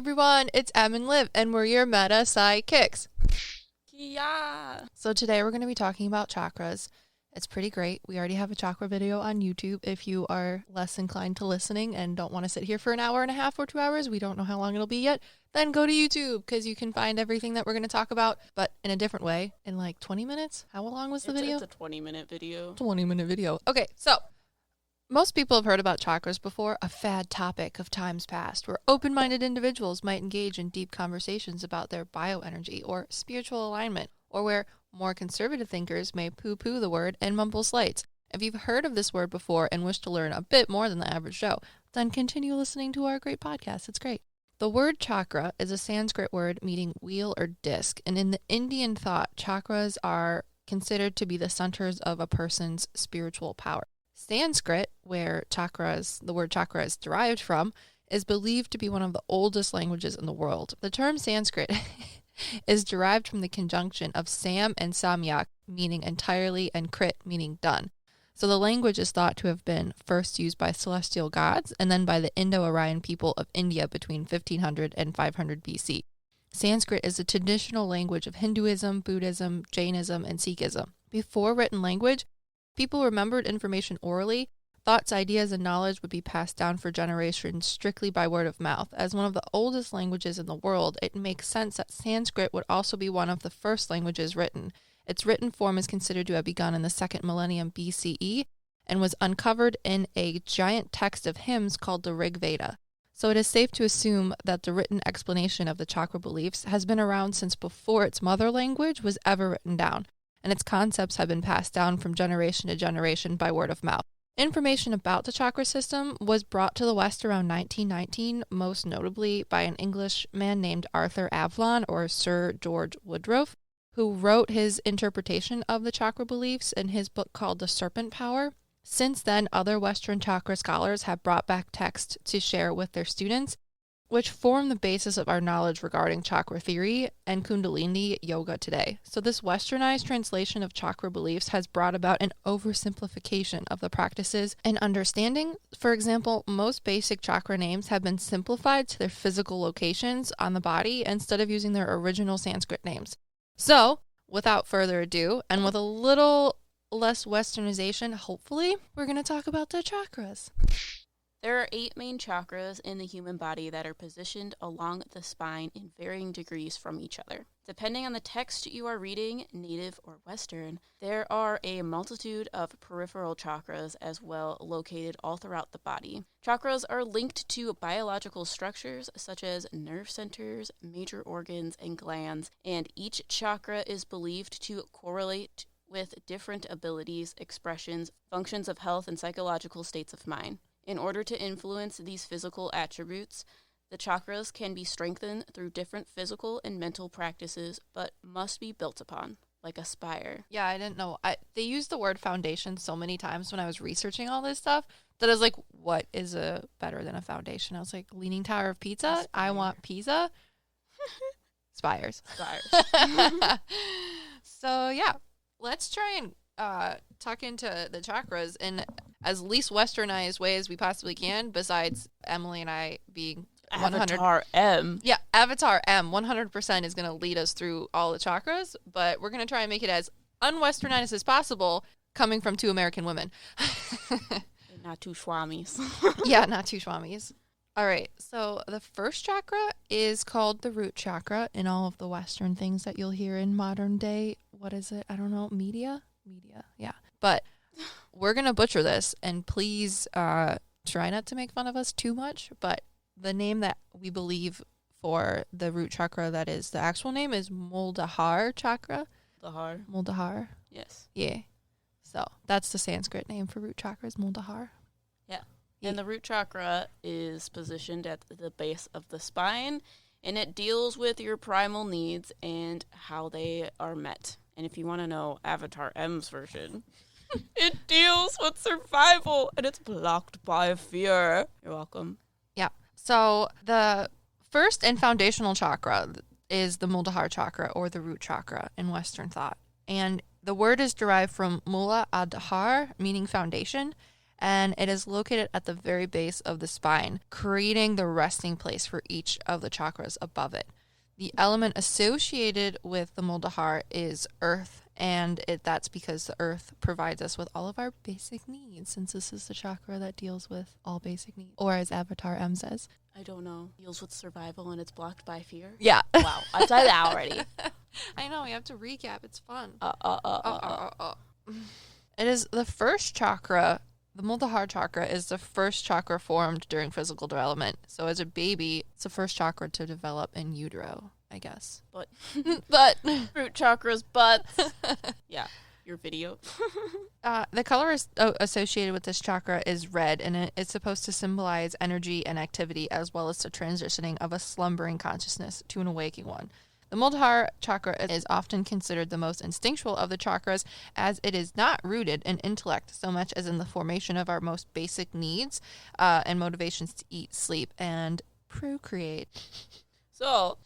everyone, it's Em and Liv, and we're your meta Psyckicks. Yeah. So today we're going to be talking about chakras. It's pretty great. We already have a chakra video on YouTube. If you are less inclined to listening and don't want to sit here for an hour and a half or 2 hours, we don't know how long it'll be yet, then go to YouTube because you can find everything that we're going to talk about, but in a different way, in like 20 minutes. How long was the video? It's a 20-minute video. 20-minute video. Okay, so most people have heard about chakras before, a fad topic of times past, where open-minded individuals might engage in deep conversations about their bioenergy or spiritual alignment, or where more conservative thinkers may poo-poo the word and mumble slights. If you've heard of this word before and wish to learn a bit more than the average Joe, then continue listening to our great podcast. It's great. The word chakra is a Sanskrit word meaning wheel or disc, and in the Indian thought, chakras are considered to be the centers of a person's spiritual power. Sanskrit, where the word chakra is derived from, is believed to be one of the oldest languages in the world. The term Sanskrit is derived from the conjunction of sam and samyak, meaning entirely, and krit, meaning done. So the language is thought to have been first used by celestial gods and then by the Indo-Aryan people of India between 1500 and 500 BC. Sanskrit is a traditional language of Hinduism, Buddhism, Jainism, and Sikhism. Before written language, people remembered information orally. Thoughts, ideas, and knowledge would be passed down for generations strictly by word of mouth. As one of the oldest languages in the world, it makes sense that Sanskrit would also be one of the first languages written. Its written form is considered to have begun in the 2nd millennium BCE and was uncovered in a giant text of hymns called the Rig Veda. So it is safe to assume that the written explanation of the chakra beliefs has been around since before its mother language was ever written down, and its concepts have been passed down from generation to generation by word of mouth. Information about the chakra system was brought to the West around 1919, most notably by an Englishman named Arthur Avalon, or Sir George Woodroffe, who wrote his interpretation of the chakra beliefs in his book called The Serpent Power. Since then, other Western chakra scholars have brought back texts to share with their students, which form the basis of our knowledge regarding chakra theory and Kundalini yoga today. So this westernized translation of chakra beliefs has brought about an oversimplification of the practices and understanding. For example, most basic chakra names have been simplified to their physical locations on the body instead of using their original Sanskrit names. So, without further ado, and with a little less westernization, hopefully, we're going to talk about the chakras. There are 8 main chakras in the human body that are positioned along the spine in varying degrees from each other. Depending on the text you are reading, native or Western, there are a multitude of peripheral chakras as well located all throughout the body. Chakras are linked to biological structures such as nerve centers, major organs, and glands, and each chakra is believed to correlate with different abilities, expressions, functions of health, and psychological states of mind. In order to influence these physical attributes, the chakras can be strengthened through different physical and mental practices, but must be built upon, like a spire. Yeah, I didn't know. They used the word foundation so many times when I was researching all this stuff that I was like, what is better than a foundation? I was like, Leaning Tower of Pizza? I want pizza. Spires. So, yeah, let's try and tuck into the chakras in as least westernized way as we possibly can, besides Emily and I being 100. Avatar M. Yeah, Avatar M 100% is going to lead us through all the chakras, but we're going to try and make it as unwesternized as possible, coming from 2 American women. Not 2 swamis. Yeah, not 2 swamis. All right, so the first chakra is called the root chakra in all of the Western things that you'll hear in modern day. What is it? I don't know. Media, yeah. But we're going to butcher this, and please try not to make fun of us too much, but the name that we believe for the root chakra, that is the actual name, is Muladhara chakra. Muladhara. Yes. Yeah. So that's the Sanskrit name for root chakra, is Muladhara. Yeah. And the root chakra is positioned at the base of the spine, and it deals with your primal needs and how they are met. And if you want to know Avatar M's version, it deals with survival, and it's blocked by fear. You're welcome. Yeah. So the first and foundational chakra is the Muladhara chakra, or the root chakra in Western thought. And the word is derived from Mula Adhar, meaning foundation, and it is located at the very base of the spine, creating the resting place for each of the chakras above it. The element associated with the Muladhara is earth, and that's because the earth provides us with all of our basic needs, since this is the chakra that deals with all basic needs. Or as Avatar M says. I don't know. Deals with survival and it's blocked by fear? Yeah. Wow. I've said that already. I know. We have to recap. It's fun. It is the first chakra. The Muladhara chakra is the first chakra formed during physical development. So as a baby, it's the first chakra to develop in utero, I guess. But Root chakras, butts. Yeah, your video. The color associated with this chakra is red, and it's supposed to symbolize energy and activity, as well as the transitioning of a slumbering consciousness to an awakening one. The Muladhara chakra is often considered the most instinctual of the chakras, as it is not rooted in intellect so much as in the formation of our most basic needs and motivations to eat, sleep, and procreate. So,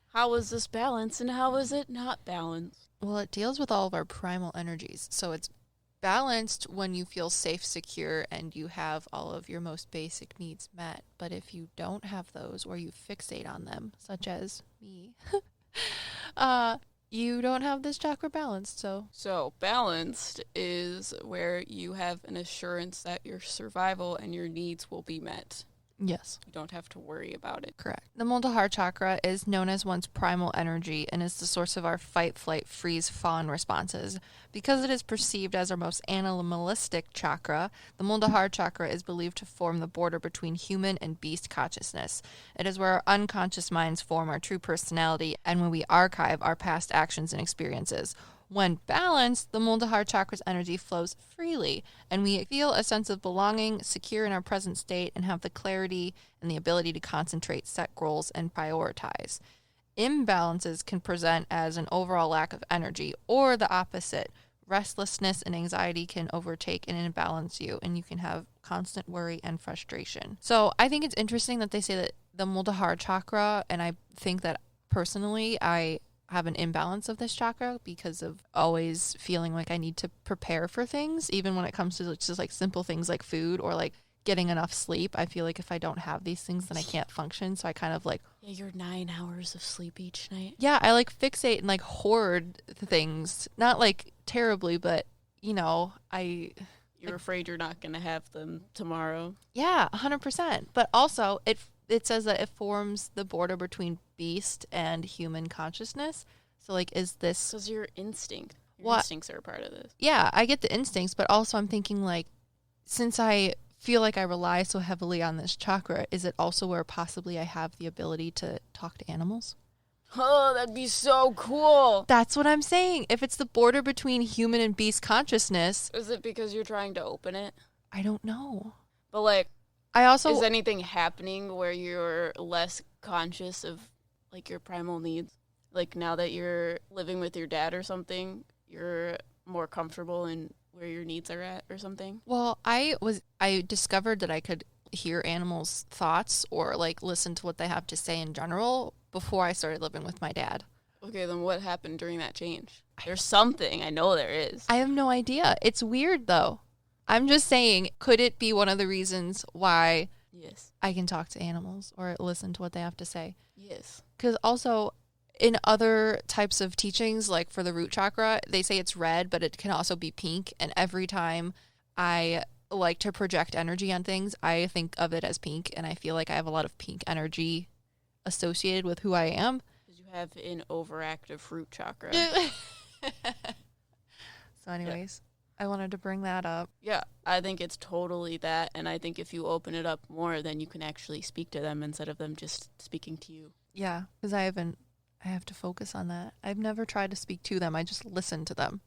how is this balanced and how is it not balanced? Well, it deals with all of our primal energies. So it's balanced when you feel safe, secure, and you have all of your most basic needs met. But if you don't have those or you fixate on them, such as me, you don't have this chakra balanced. So balanced is where you have an assurance that your survival and your needs will be met. Yes. You don't have to worry about it. Correct. The Muladhara chakra is known as one's primal energy and is the source of our fight, flight, freeze, fawn responses. Because it is perceived as our most animalistic chakra, the Muladhara chakra is believed to form the border between human and beast consciousness. It is where our unconscious minds form our true personality and when we archive our past actions and experiences. When balanced, the Muladhara chakra's energy flows freely, and we feel a sense of belonging, secure in our present state, and have the clarity and the ability to concentrate, set goals, and prioritize. Imbalances can present as an overall lack of energy, or the opposite. Restlessness and anxiety can overtake and imbalance you, and you can have constant worry and frustration. So I think it's interesting that they say that the Muladhara chakra, and I think that personally I have an imbalance of this chakra because of always feeling like I need to prepare for things, even when it comes to just like simple things like food or like getting enough sleep. I feel like if I don't have these things, then I can't function. So I kind of like... Yeah, you're 9 hours of sleep each night. Yeah, I like fixate and like hoard things. Not like terribly, but you know, You're afraid you're not going to have them tomorrow. Yeah, 100%. But also, it says that it forms the border between beast and human consciousness. So, like, is this... Because your instinct. Your instincts are a part of this. Yeah, I get the instincts, but also I'm thinking, like, since I feel like I rely so heavily on this chakra, is it also where possibly I have the ability to talk to animals? Oh, that'd be so cool. That's what I'm saying. If it's the border between human and beast consciousness... Is it because you're trying to open it? I don't know. But, like... Is anything happening where you're less conscious of, like, your primal needs? Like, now that you're living with your dad or something, you're more comfortable in where your needs are at or something? Well, I discovered that I could hear animals' thoughts or, like, listen to what they have to say in general before I started living with my dad. Okay, then what happened during that change? There's something. I know there is. I have no idea. It's weird, though. I'm just saying, could it be one of the reasons why I can talk to animals or listen to what they have to say? Yes. Because also, in other types of teachings, like for the root chakra, they say it's red, but it can also be pink. And every time I like to project energy on things, I think of it as pink. And I feel like I have a lot of pink energy associated with who I am. Because you have an overactive root chakra. So anyways... Yeah. I wanted to bring that up. Yeah, I think it's totally that, and I think if you open it up more, then you can actually speak to them instead of them just speaking to you. Yeah, because I have to focus on that. I've never tried to speak to them. I just listen to them.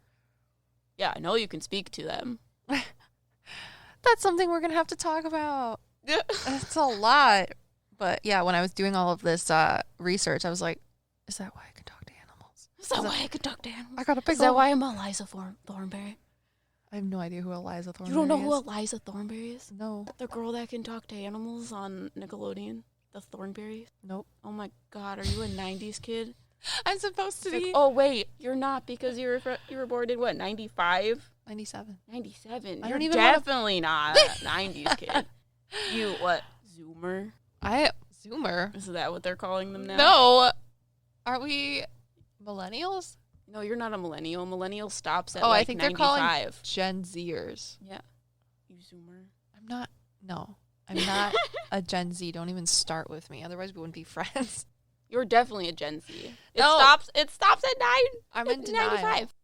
Yeah, I know you can speak to them. That's something we're going to have to talk about. It's a lot. But yeah, when I was doing all of this research, I was like, is that why I can talk to animals? Is that why I can talk to animals? I got a pickle. Is that why I'm Eliza Thornberry? I have no idea who Eliza Thornberry is. You don't know who Eliza Thornberry is? No. The girl that can talk to animals on Nickelodeon? The Thornberries? Nope. Oh my god, are you a 90s kid? I'm supposed to be. Oh, wait. You're not because you were born in what, 95? 97. 97. I You're don't even definitely not a 90s kid. You, what, Zoomer? Zoomer? Is that what they're calling them now? No. Are we millennials? No, you're not a millennial. Millennial stops at I think 95. they're calling Gen Zers. Yeah. You Zoomer. I'm not a Gen Z. Don't even start with me. Otherwise, we wouldn't be friends. You're definitely a Gen Z. It stops at 9. I'm in denial. 95.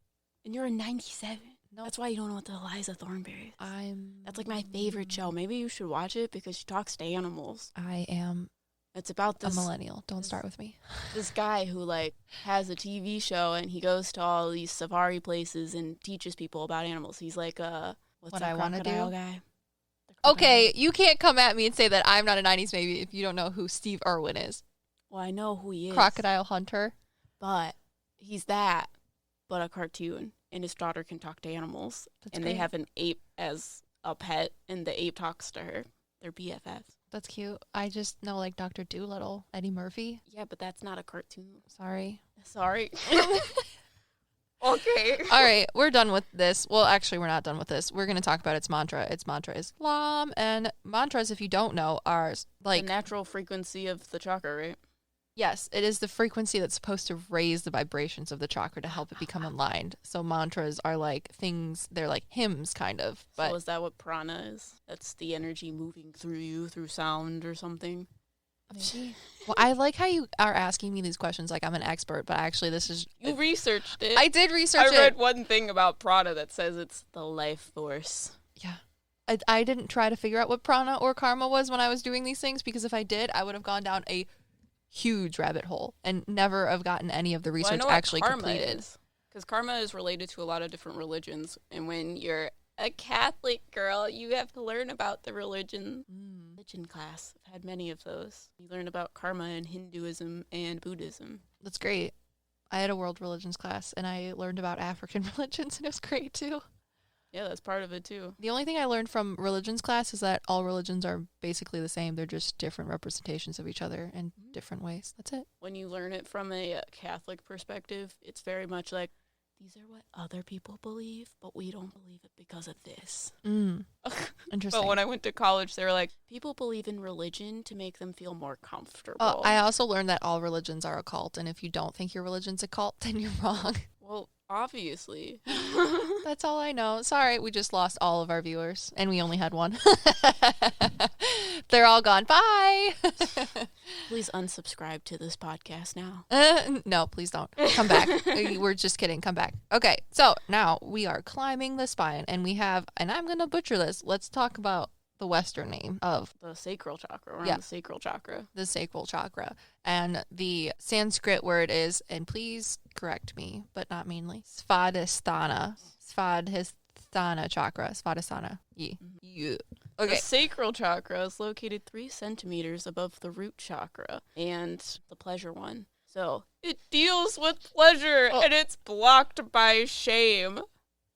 And you're a 97. No. That's why you don't know what the Eliza Thornberry is. That's like my favorite show. Maybe you should watch it because she talks to animals. I am It's about a millennial. Don't start with me. This guy who like has a TV show and he goes to all these safari places and teaches people about animals. He's like what I want to do guy. Okay, you can't come at me and say that I'm not a 90s baby if you don't know who Steve Irwin is. Well, I know who he is. Crocodile Hunter. But he's that, but a cartoon. And his daughter can talk to animals. That's and great. They have an ape as a pet, and the ape talks to her. They're BFFs. That's cute. I just know like Dr. Dolittle, Eddie Murphy. Yeah, but that's not a cartoon. Sorry. Okay. All right, we're done with this. Well, actually, we're not done with this. We're going to talk about its mantra. Its mantra is Lam, and mantras, if you don't know, are like the natural frequency of the chakra, right? Yes, it is the frequency that's supposed to raise the vibrations of the chakra to help it become aligned. So mantras are like things, they're like hymns kind of. But so is that what prana is? That's the energy moving through you through sound or something? Maybe. Well, I like how you are asking me these questions like I'm an expert, but actually this is... You researched it. I did research it. I read one thing about prana that says it's the life force. Yeah. I didn't try to figure out what prana or karma was when I was doing these things, because if I did, I would have gone down a huge rabbit hole and never have gotten any of the research actually completed. Because karma is related to a lot of different religions, and when you're a Catholic girl, you have to learn about the religion class. I've had many of those. You learn about karma in Hinduism and Buddhism. That's great. I had a world religions class, and I learned about African religions, and it was great too. Yeah, that's part of it too. The only thing I learned from religions class is that all religions are basically the same. They're just different representations of each other in different ways. That's it. When you learn it from a Catholic perspective, it's very much like, these are what other people believe, but we don't believe it because of this. Interesting. But when I went to college, they were like, people believe in religion to make them feel more comfortable. I also learned that all religions are a cult, and if you don't think your religion's a cult, then you're wrong. Well, obviously. That's all I know. Sorry, we just lost all of our viewers, and we only had one. They're all gone. Bye. Please unsubscribe to this podcast now. No, please don't. Come back. We're just kidding. Come back. Okay, so now we are climbing the spine, and we have, and I'm going to butcher this. Let's talk about the Western name of the sacral chakra. We're on the sacral chakra. The sacral chakra. And the Sanskrit word is, and please correct me, but not meanly, Swadisthana. Swadhisthana chakra. Swadhisthana. Yeah. Okay. The sacral chakra is located 3 centimeters above the root chakra and the pleasure one. So it deals with pleasure and it's blocked by shame.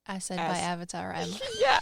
I said by Avatar M. Yeah.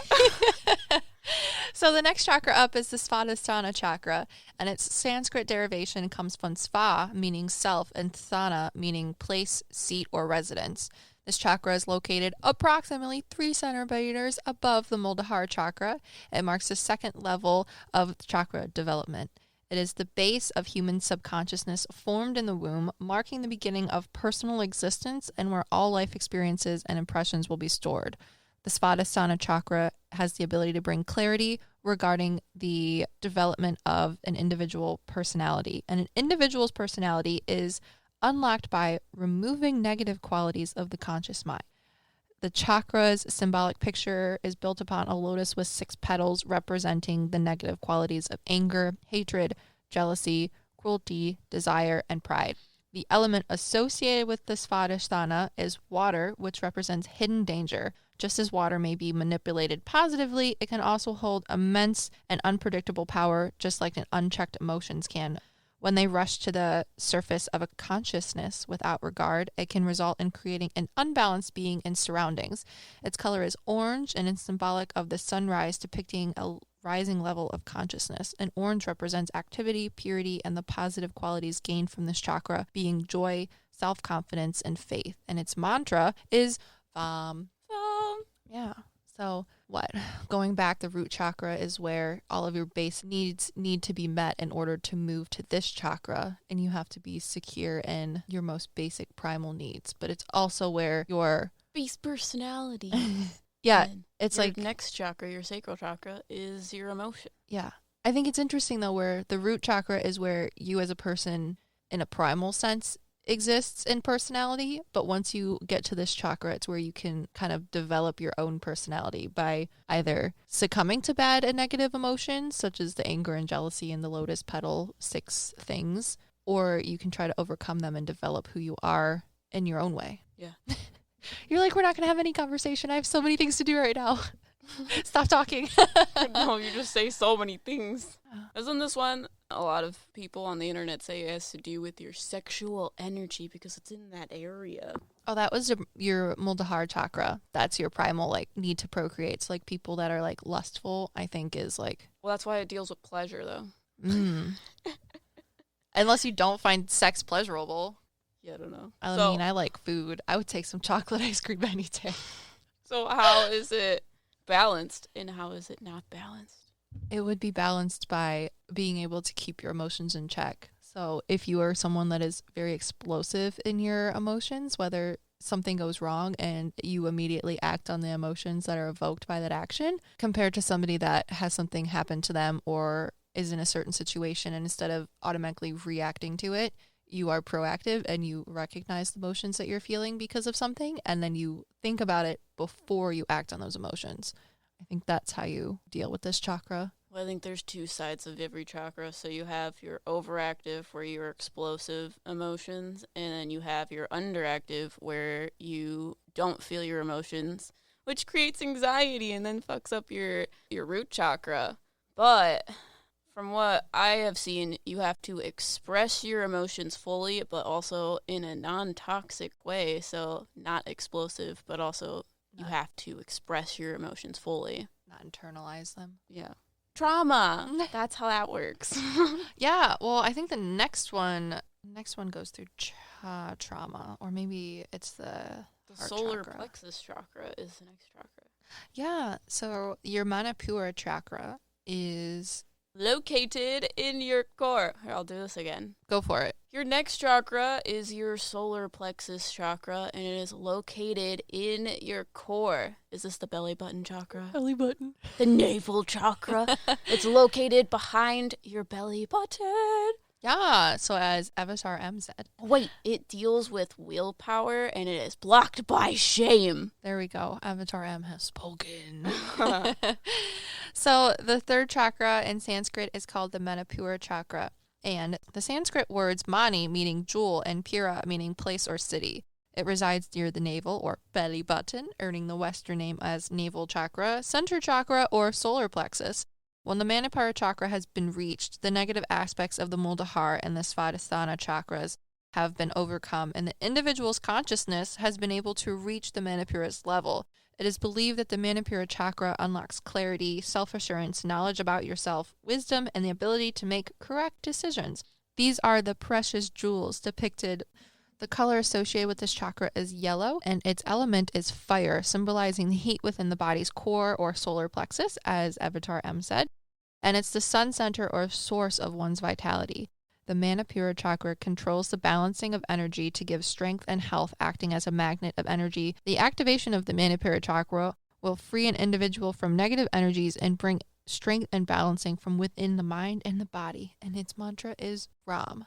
So the next chakra up is the Swadhisthana chakra, and its Sanskrit derivation comes from sva, meaning self, and sthana, meaning place, seat, or residence. This chakra is located approximately 3 centimeters above the Muladhara chakra. It marks the second level of chakra development. It is the base of human subconsciousness formed in the womb, marking the beginning of personal existence and where all life experiences and impressions will be stored. The Swadhisthana chakra has the ability to bring clarity regarding the development of an individual personality. And an individual's personality is unlocked by removing negative qualities of the conscious mind. The chakra's symbolic picture is built upon a lotus with 6 petals representing the negative qualities of anger, hatred, jealousy, cruelty, desire, and pride. The element associated with the Swadhisthana is water, which represents hidden danger. Just as water may be manipulated positively, it can also hold immense and unpredictable power, just like unchecked emotions can. When they rush to the surface of a consciousness without regard, it can result in creating an unbalanced being in surroundings. Its color is orange and is symbolic of the sunrise, depicting a rising level of consciousness. And orange represents activity, purity, and the positive qualities gained from this chakra, being joy, self-confidence, and faith. And its mantra is Vam. Yeah. So what? Going back, the root chakra is where all of your base needs need to be met in order to move to this chakra. And you have to be secure in your most basic primal needs. But it's also where your base personality. Yeah. And It's your like next chakra, your sacral chakra, is your emotion. Yeah. I think it's interesting, though, where the root chakra is where you as a person in a primal sense exists in personality. But once you get to this chakra, it's where you can kind of develop your own personality by either succumbing to bad and negative emotions, such as the anger and jealousy and the lotus petal 6 things, or you can try to overcome them and develop who you are in your own way. Yeah. You're like, we're not going to have any conversation. I have so many things to do right now. Stop talking. No, you just say so many things. Isn't this one a lot of people on the internet say it has to do with your sexual energy because it's in that area? Oh, that was your Muladhara chakra. That's your primal, like, need to procreate. So, like, people that are, like, lustful, I think is, like... Well, that's why it deals with pleasure, though. Unless you don't find sex pleasurable. Yeah, I don't know. I mean, I like food. I would take some chocolate ice cream any day. So how is it balanced and how is it not balanced? It would be balanced by being able to keep your emotions in check. So if you are someone that is very explosive in your emotions, whether something goes wrong and you immediately act on the emotions that are evoked by that action, compared to somebody that has something happen to them or is in a certain situation, and instead of automatically reacting to it, you are proactive and you recognize the emotions that you're feeling because of something, and then you think about it before you act on those emotions. I think that's how you deal with this chakra. Well, I think there's 2 sides of every chakra. So you have your overactive, where you're explosive emotions, and then you have your underactive, where you don't feel your emotions, which creates anxiety and then fucks up your root chakra. But from what I have seen, you have to express your emotions fully, but also in a non-toxic way. So not explosive, but also you have to express your emotions fully. Not internalize them. Yeah. Trauma. That's how that works. Yeah. Well, I think the next one goes through trauma, or maybe it's the solar chakra. Plexus chakra is the next chakra. Yeah. So your Manipura chakra is located in your core. Here, I'll do this again. Go for it. Your next chakra is your solar plexus chakra, and it is located in your core. Is this the belly button chakra? Belly button. The navel chakra. It's located behind your belly button. Yeah, so as Avatar M said. Wait, it deals with willpower, and it is blocked by shame. There we go. Avatar M has spoken. So the third chakra in Sanskrit is called the Manipura chakra. And the Sanskrit words mani, meaning jewel, and pura, meaning place or city. It resides near the navel, or belly button, earning the Western name as navel chakra, center chakra, or solar plexus. When the Manipura chakra has been reached, the negative aspects of the Muladhara and the Swadisthana chakras have been overcome, and the individual's consciousness has been able to reach the Manipura's level. It is believed that the Manipura chakra unlocks clarity, self-assurance, knowledge about yourself, wisdom, and the ability to make correct decisions. These are the precious jewels depicted. The color associated with this chakra is yellow, and its element is fire, symbolizing the heat within the body's core or solar plexus, as Avatar M said. And it's the sun center or source of one's vitality. The Manipura chakra controls the balancing of energy to give strength and health, acting as a magnet of energy. The activation of the Manipura chakra will free an individual from negative energies and bring strength and balancing from within the mind and the body. And its mantra is Ram.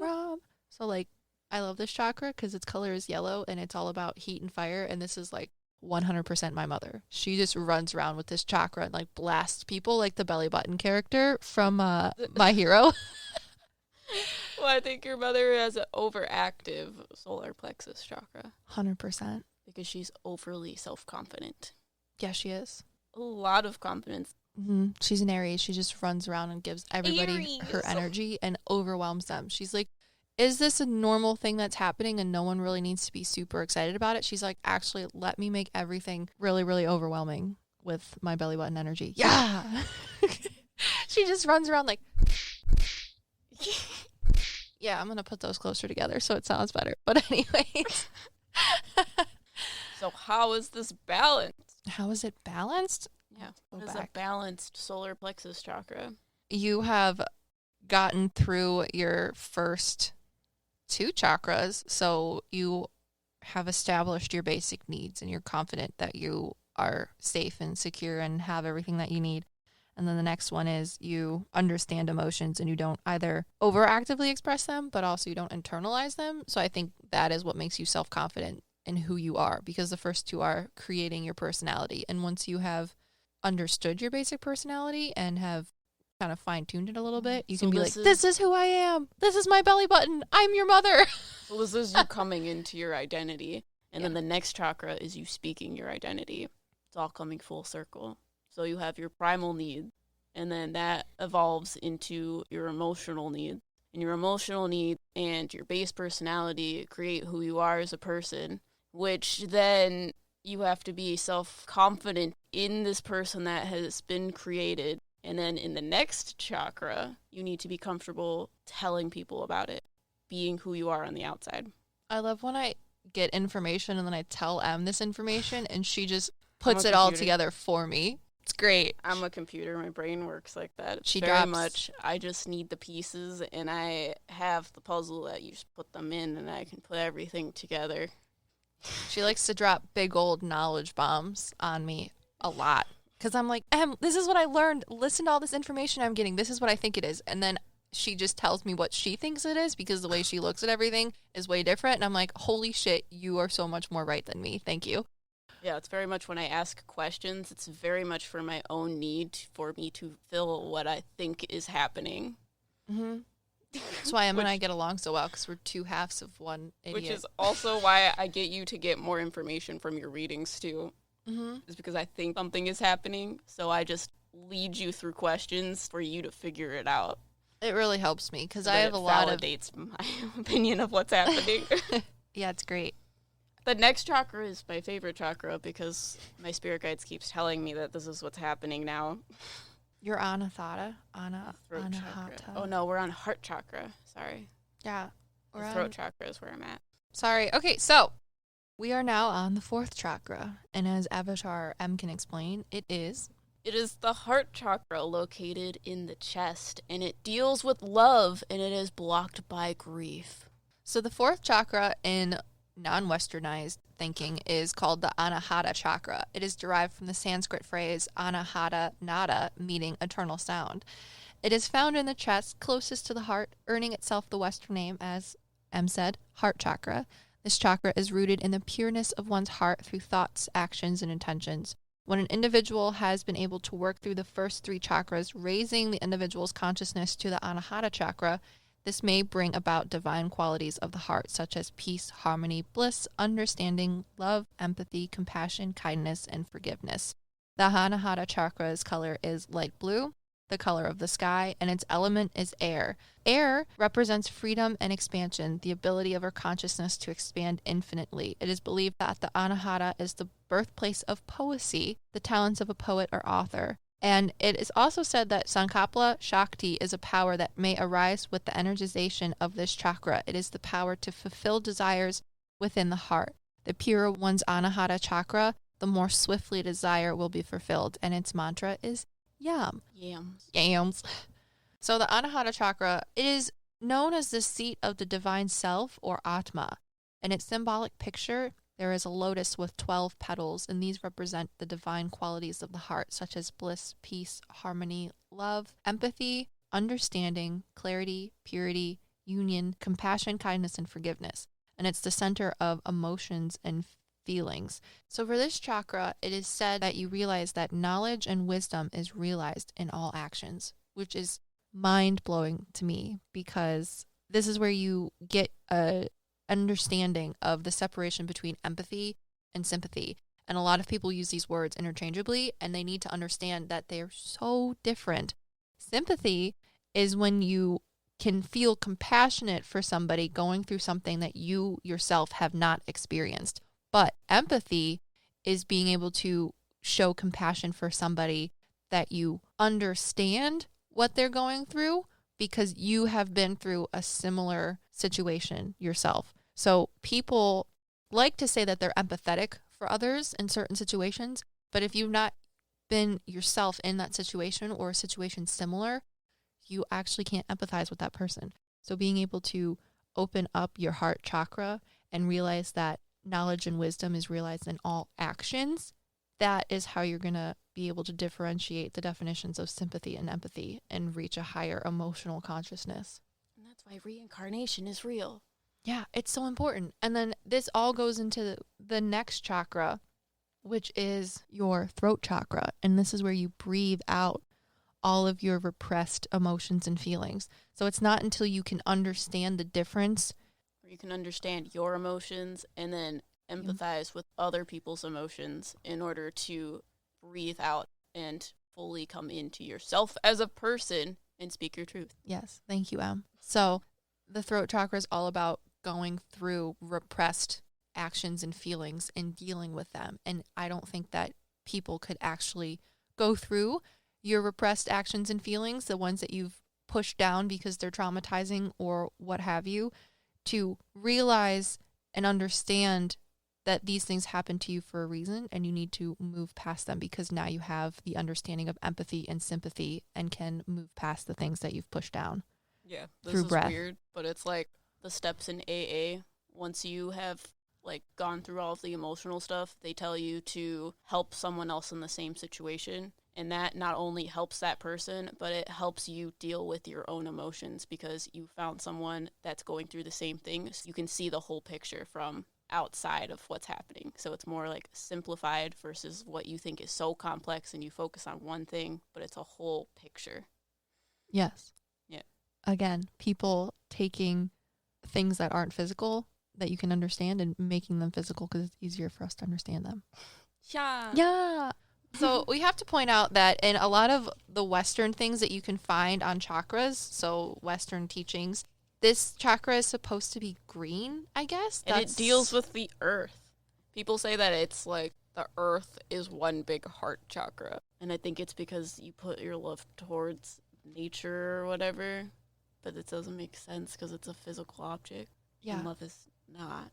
Ram. So, like, I love this chakra because its color is yellow and it's all about heat and fire. And this is like 100% my mother. She just runs around with this chakra and like blasts people like the belly button character from My Hero. Well, I think your mother has an overactive solar plexus chakra. 100%. Because she's overly self-confident. Yeah, she is. A lot of confidence. Mm-hmm. She's an Aries. She just runs around and gives everybody her energy and overwhelms them. She's like, is this a normal thing that's happening and no one really needs to be super excited about it? She's like, actually, let me make everything really, really overwhelming with my belly button energy. Yeah. She just runs around like... Yeah, I'm going to put those closer together so it sounds better. But anyways. So how is this balanced? How is it balanced? Yeah. What is a balanced solar plexus chakra? You have gotten through your first 2 chakras, so you have established your basic needs and you're confident that you are safe and secure and have everything that you need. And then the next one is you understand emotions and you don't either overactively express them, but also you don't internalize them. So I think that is what makes you self-confident in who you are, because the first 2 are creating your personality. And once you have understood your basic personality and have kind of fine-tuned it a little bit, you can be like, this is who I am. This is my belly button. I'm your mother. So this is you coming into your identity. And then the next chakra is you speaking your identity. It's all coming full circle. So you have your primal need, and then that evolves into your emotional need. And your emotional need and your base personality create who you are as a person, which then you have to be self-confident in this person that has been created. And then in the next chakra, you need to be comfortable telling people about it, being who you are on the outside. I love when I get information and then I tell Em this information and she just puts it all together for me. It's great. I'm a computer. My brain works like that. It's she very drops. much, I just need the pieces, and I have the puzzle that you just put them in, and I can put everything together. She likes to drop big old knowledge bombs on me a lot. Because I'm like, Em, this is what I learned. Listen to all this information I'm getting. This is what I think it is. And then she just tells me what she thinks it is, because the way she looks at everything is way different. And I'm like, holy shit, you are so much more right than me. Thank you. Yeah, it's very much when I ask questions, it's very much for my own need, for me to fill what I think is happening. Mm-hmm. That's why Em and I get along so well, because we're 2 halves of one idiot. Which is also why I get you to get more information from your readings, too. Mm-hmm. Is because I think something is happening, so I just lead you through questions for you to figure it out. It really helps me, because so I have a lot of... validates my opinion of what's happening. Yeah, it's great. The next chakra is my favorite chakra, because my spirit guides keeps telling me that this is what's happening now. You're Anahata. Throat Anahata. chakra. Oh, no, we're on heart chakra. Sorry. Yeah. The throat chakra is where I'm at. Sorry. Okay, so we are now on the 4th chakra, and as Avatar Em can explain, it is the heart chakra located in the chest, and it deals with love, and it is blocked by grief. So the 4th chakra in non-westernized thinking is called the Anahata chakra. It is derived from the Sanskrit phrase Anahata nada, meaning eternal sound. It is found in the chest closest to the heart, earning itself the Western name, as Em said, heart chakra. This chakra is rooted in the pureness of one's heart through thoughts, actions, and intentions. When an individual has been able to work through the first 3 chakras, raising the individual's consciousness to the Anahata chakra, this may bring about divine qualities of the heart, such as peace, harmony, bliss, understanding, love, empathy, compassion, kindness, and forgiveness. The Anahata chakra's color is light blue, the color of the sky, and its element is air. Air represents freedom and expansion, the ability of our consciousness to expand infinitely. It is believed that the Anahata is the birthplace of poesy, the talents of a poet or author. And it is also said that Sankalpa Shakti is a power that may arise with the energization of this chakra. It is the power to fulfill desires within the heart. The purer one's Anahata chakra, the more swiftly desire will be fulfilled. And its mantra is Yam. Yams. So the Anahata chakra, it is known as the seat of the divine self, or Atma. In its symbolic picture, there is a lotus with 12 petals, and these represent the divine qualities of the heart, such as bliss, peace, harmony, love, empathy, understanding, clarity, purity, union, compassion, kindness, and forgiveness. And it's the center of emotions and feelings. So for this chakra, it is said that you realize that knowledge and wisdom is realized in all actions, which is mind-blowing to me, because this is where you get a understanding of the separation between empathy and sympathy. And a lot of people use these words interchangeably, and they need to understand that they're so different. Sympathy is when you can feel compassionate for somebody going through something that you yourself have not experienced. But empathy is being able to show compassion for somebody that you understand what they're going through, because you have been through a similar situation yourself. So people like to say that they're empathetic for others in certain situations, but if you've not been yourself in that situation or a situation similar, you actually can't empathize with that person. So being able to open up your heart chakra and realize that knowledge and wisdom is realized in all actions, that is how you're going to be able to differentiate the definitions of sympathy and empathy and reach a higher emotional consciousness. And that's why reincarnation is real. Yeah, it's so important. And then this all goes into the next chakra, which is your throat chakra. And this is where you breathe out all of your repressed emotions and feelings. So it's not until you can understand the difference. You can understand your emotions and then empathize with other people's emotions in order to breathe out and fully come into yourself as a person and speak your truth. Yes, thank you, Em. So the throat chakra is all about going through repressed actions and feelings and dealing with them. And I don't think that people could actually go through your repressed actions and feelings, the ones that you've pushed down because they're traumatizing or what have you, to realize and understand that these things happen to you for a reason and you need to move past them because now you have the understanding of empathy and sympathy and can move past the things that you've pushed down. Yeah, this through is breath. weird, but it's like the steps in AA. Once you have like gone through all of the emotional stuff, they tell you to help someone else in the same situation. And that not only helps that person, but it helps you deal with your own emotions because you found someone that's going through the same thing. So you can see the whole picture from outside of what's happening. So it's more like simplified versus what you think is so complex and you focus on one thing, but it's a whole picture. Yes. Yeah. Again, people taking things that aren't physical that you can understand and making them physical because it's easier for us to understand them. Yeah. Yeah. So we have to point out that in a lot of the Western things that you can find on chakras, so Western teachings, this chakra is supposed to be green, I guess. And it deals with the earth. People say that it's like the earth is one big heart chakra. And I think it's because you put your love towards nature or whatever. But it doesn't make sense because it's a physical object. Yeah. And love is not.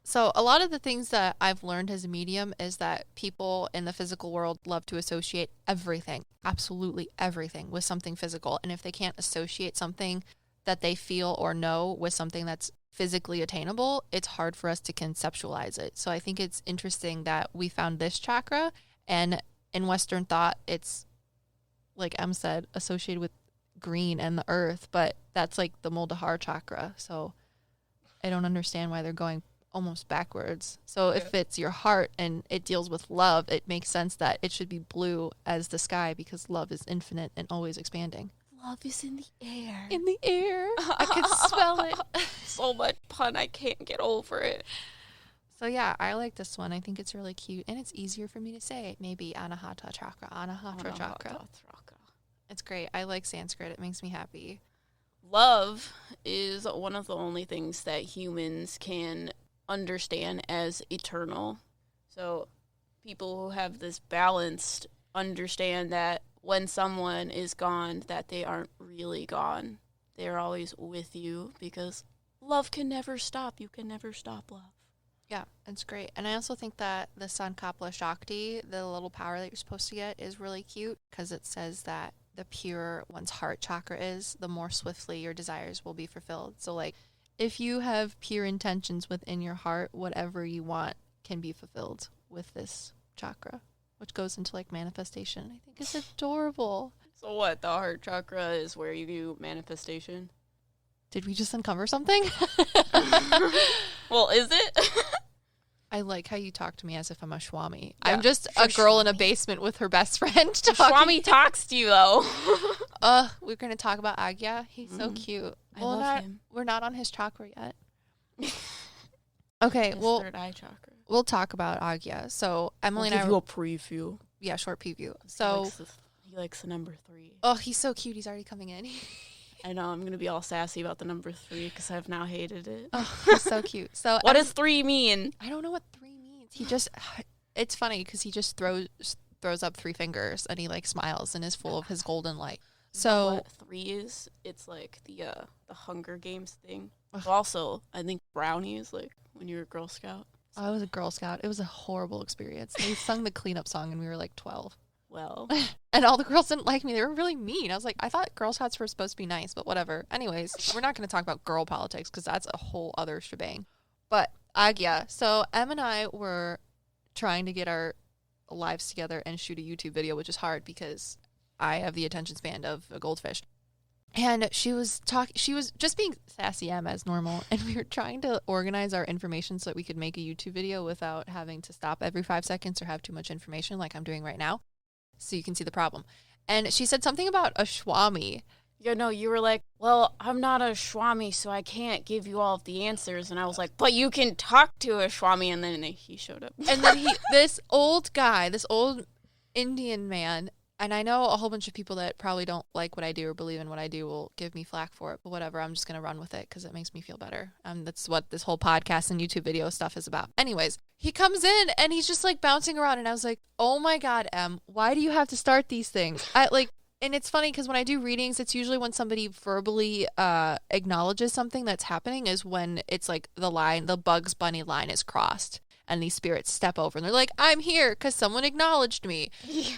So a lot of the things that I've learned as a medium is that people in the physical world love to associate everything, absolutely everything, with something physical. And if they can't associate something that they feel or know with something that's physically attainable, it's hard for us to conceptualize it. So I think it's interesting that we found this chakra, and in Western thought, it's, like Em said, associated with green and the earth, but that's like the Muladhara chakra. So I don't understand why they're going almost backwards. So if it's your heart and it deals with love, it makes sense that it should be blue as the sky because love is infinite and always expanding. Love is in the air. In the air. I can smell it. So much pun. I can't get over it. So yeah, I like this one. I think it's really cute and it's easier for me to say. Maybe Anahata chakra. Anahata chakra. It's great. I like Sanskrit. It makes me happy. Love is one of the only things that humans can understand as eternal. So people who have this balanced understand that when someone is gone, that they aren't really gone. They're always with you because love can never stop. You can never stop love. Yeah, it's great. And I also think that the Sankapala Shakti, the little power that you're supposed to get, is really cute because it says that the purer one's heart chakra is, the more swiftly your desires will be fulfilled. So, like, if you have pure intentions within your heart, whatever you want can be fulfilled with this chakra, which goes into, like, manifestation. I think it's adorable. So what, the heart chakra is where you do manifestation? Did we just uncover something? Well, is it? I like how you talk to me as if I'm a Swami. Yeah, I'm just a girl in a basement with her best friend talking. Swami talks to you, though. We're going to talk about Agya. He's so cute. I love him. We're not on his chakra yet. Okay, well, third eye chakra. We'll talk about Agya. So Emily and I give you a preview. Yeah, short preview. So he likes the number 3. Oh, he's so cute. He's already coming in. I know, I'm going to be all sassy about the number 3 because I've now hated it. Oh, he's so cute. So what does 3 mean? I don't know what 3 means. He just, it's funny because he just throws up 3 fingers and he like smiles and is full of his golden light. So what 3 is? It's like the Hunger Games thing. Also, I think brownies, like when you were a Girl Scout. I was a Girl Scout. It was a horrible experience. They sung the cleanup song and we were like 12. Well. And all the girls didn't like me. They were really mean. I was like, I thought Girl Scouts were supposed to be nice, but whatever. Anyways, we're not going to talk about girl politics because that's a whole other shebang. But Agya. So Em and I were trying to get our lives together and shoot a YouTube video, which is hard because I have the attention span of a goldfish. And she was just being sassy Em as normal, and we were trying to organize our information so that we could make a YouTube video without having to stop every 5 seconds or have too much information like I'm doing right now. So you can see the problem. And she said something about a Swami. Yeah, no, you were like, well, I'm not a Swami, so I can't give you all of the answers. And I was like, but you can talk to a Swami. And then he showed up. And then this old Indian man, and I know a whole bunch of people that probably don't like what I do or believe in what I do will give me flack for it, but whatever, I'm just going to run with it because it makes me feel better. That's what this whole podcast and YouTube video stuff is about. Anyways, he comes in and he's just like bouncing around and I was like, oh my God, Em, why do you have to start these things? And it's funny because when I do readings, it's usually when somebody verbally acknowledges something that's happening is when it's like the Bugs Bunny line is crossed and these spirits step over and they're like, I'm here because someone acknowledged me. Yeah.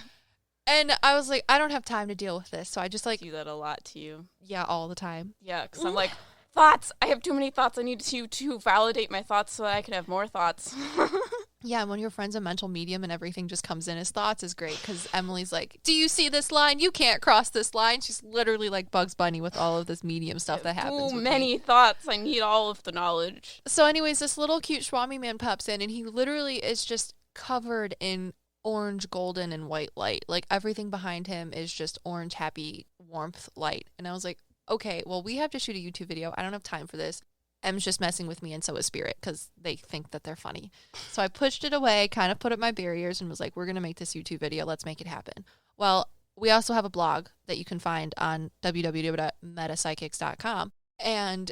And I was like, I don't have time to deal with this. So I just like do that a lot to you. Yeah, all the time. Yeah, because I'm like, thoughts. I have too many thoughts. I need to validate my thoughts so that I can have more thoughts. Yeah, and when your friend's a mental medium and everything just comes in as thoughts is great because Emily's like, do you see this line? You can't cross this line. She's literally like Bugs Bunny with all of this medium stuff that happens. Too many thoughts. I need all of the knowledge. So anyways, this little cute Swami man pops in and he literally is just covered in orange, golden, and white light. Like everything behind him is just orange, happy, warmth light. And I was like, okay, well, we have to shoot a YouTube video. I don't have time for this. Em's just messing with me, and so is Spirit, because they think that they're funny. So I pushed it away, kind of put up my barriers, and was like, we're going to make this YouTube video. Let's make it happen. Well, we also have a blog that you can find on www.metapsychics.com. And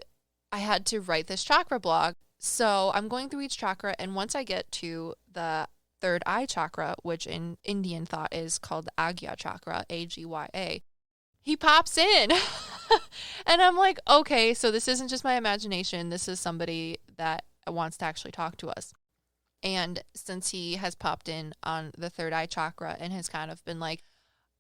I had to write this chakra blog. So I'm going through each chakra, and once I get to the third eye chakra, which in Indian thought is called the Agya chakra, Agya, he pops in. And I'm like, okay, so this isn't just my imagination. This is somebody that wants to actually talk to us. And since he has popped in on the third eye chakra and has kind of been like,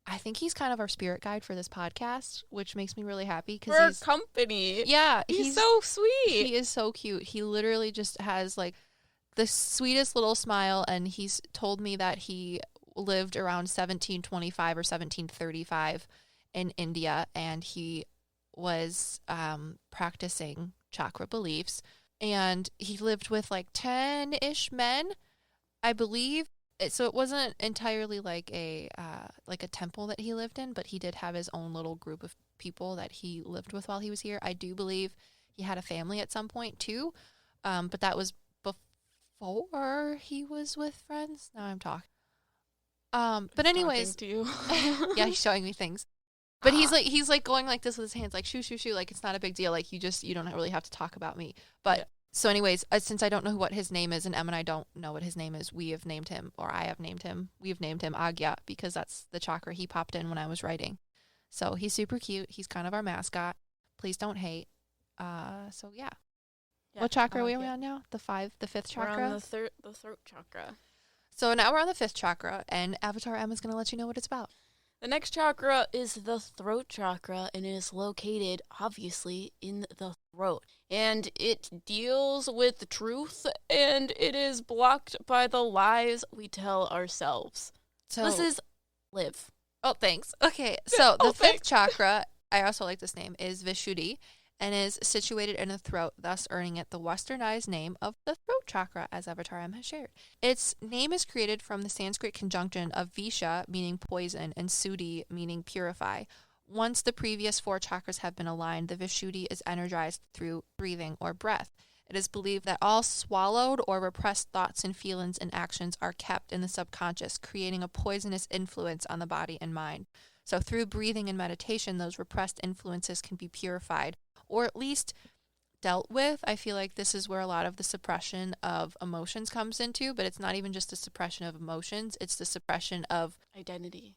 I think he's kind of our spirit guide for this podcast, which makes me really happy. For our company. Yeah. He's so sweet. He is so cute. He literally just has like the sweetest little smile, and he's told me that he lived around 1725 or 1735 in India, and he was practicing chakra beliefs, and he lived with like 10-ish men, I believe. So it wasn't entirely like a temple that he lived in, but he did have his own little group of people that he lived with while he was here. I do believe he had a family at some point too, but that was before he was with friends. Now I'm talking. But anyways, to you. Yeah, he's showing me things. But he's like going like this with his hands, like shoo shoo shoo, like it's not a big deal. Like you don't really have to talk about me. But yeah. So anyways, since I don't know what his name is, and Em and I don't know what his name is, we have named him Agya, because that's the chakra he popped in when I was writing. So he's super cute. He's kind of our mascot. Please don't hate. So yeah. What chakra are we on now? The fifth chakra? We're on the throat chakra. So now we're on the fifth chakra, and Avatar Em is going to let you know what it's about. The next chakra is the throat chakra, and it is located, obviously, in the throat. And it deals with truth, and it is blocked by the lies we tell ourselves. So this is Liv. Oh, thanks. Okay, so the fifth chakra, I also like this name, is Vishuddha, and is situated in the throat, thus earning it the westernized name of the throat chakra, as Avatar M has shared. Its name is created from the Sanskrit conjunction of Visha, meaning poison, and Suddhi, meaning purify. Once the previous 4 chakras have been aligned, the Vishuddha is energized through breathing or breath. It is believed that all swallowed or repressed thoughts and feelings and actions are kept in the subconscious, creating a poisonous influence on the body and mind. So through breathing and meditation, those repressed influences can be purified, or at least dealt with. I feel like this is where a lot of the suppression of emotions comes into, but it's not even just the suppression of emotions, it's the suppression of identity.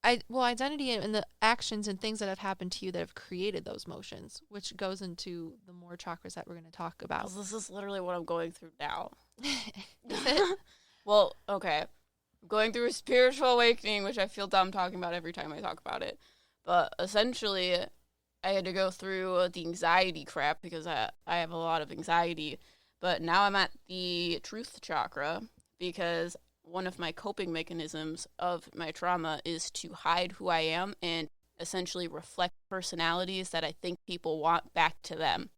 identity and the actions and things that have happened to you that have created those motions, which goes into the more chakras that we're going to talk about. This is literally what I'm going through now. Well, okay. I'm going through a spiritual awakening, which I feel dumb talking about every time I talk about it. But essentially, I had to go through the anxiety crap because I have a lot of anxiety. But now I'm at the truth chakra because one of my coping mechanisms of my trauma is to hide who I am and essentially reflect personalities that I think people want back to them,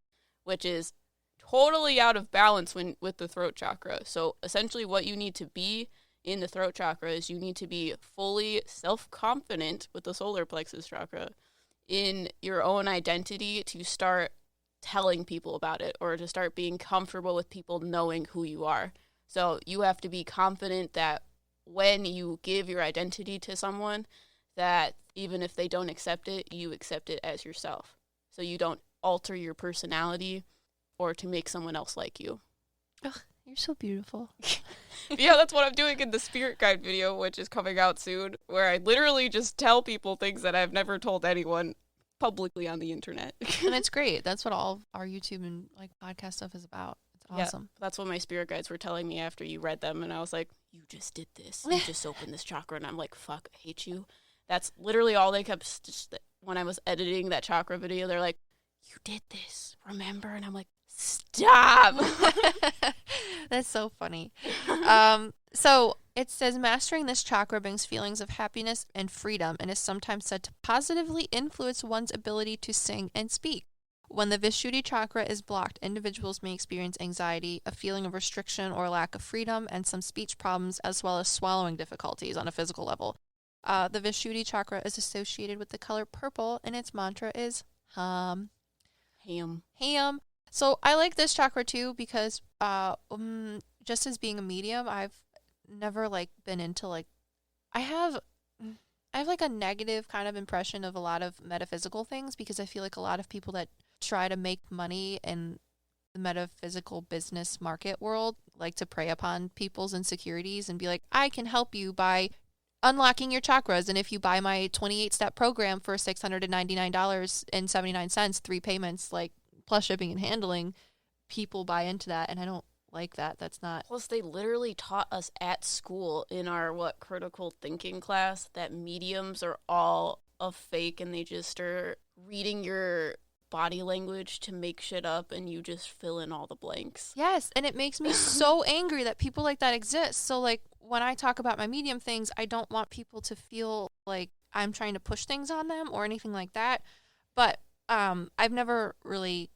which is totally out of balance with the throat chakra. So essentially what you need to be in the throat chakra is you need to be fully self-confident with the solar plexus chakra in your own identity to start telling people about it or to start being comfortable with people knowing who you are. So you have to be confident that when you give your identity to someone, that even if they don't accept it, you accept it as yourself. So you don't alter your personality or to make someone else like you. Ugh, you're so beautiful. Yeah, that's what I'm doing in the spirit guide video, which is coming out soon, where I literally just tell people things that I've never told anyone publicly on the internet. And it's great. That's what all our YouTube and like podcast stuff is about. Awesome. Yeah, that's what my spirit guides were telling me after you read them, and I was like, you just did this. You just opened this chakra, and I'm like, fuck, I hate you. That's literally all they kept, when I was editing that chakra video, they're like, you did this, remember? And I'm like, stop! That's so funny. So it says, mastering this chakra brings feelings of happiness and freedom and is sometimes said to positively influence one's ability to sing and speak. When the Vishuddha chakra is blocked, individuals may experience anxiety, a feeling of restriction or lack of freedom, and some speech problems, as well as swallowing difficulties on a physical level. The Vishuddha chakra is associated with the color purple, and its mantra is Ham. So I like this chakra too because just as being a medium, I've never like been into like I have like a negative kind of impression of a lot of metaphysical things because I feel like a lot of people that try to make money in the metaphysical business market world like to prey upon people's insecurities and be like, I can help you by unlocking your chakras, and if you buy my 28-step program for $699.79, 3 payments, like plus shipping and handling, people buy into that, and I don't like that. That's not. Plus, they literally taught us at school in our critical thinking class that mediums are all a fake, and they just are reading your body language to make shit up, and you just fill in all the blanks. Yes, and it makes me so angry that people like that exist. So, like, when I talk about my medium things, I don't want people to feel like I'm trying to push things on them or anything like that. But I've never really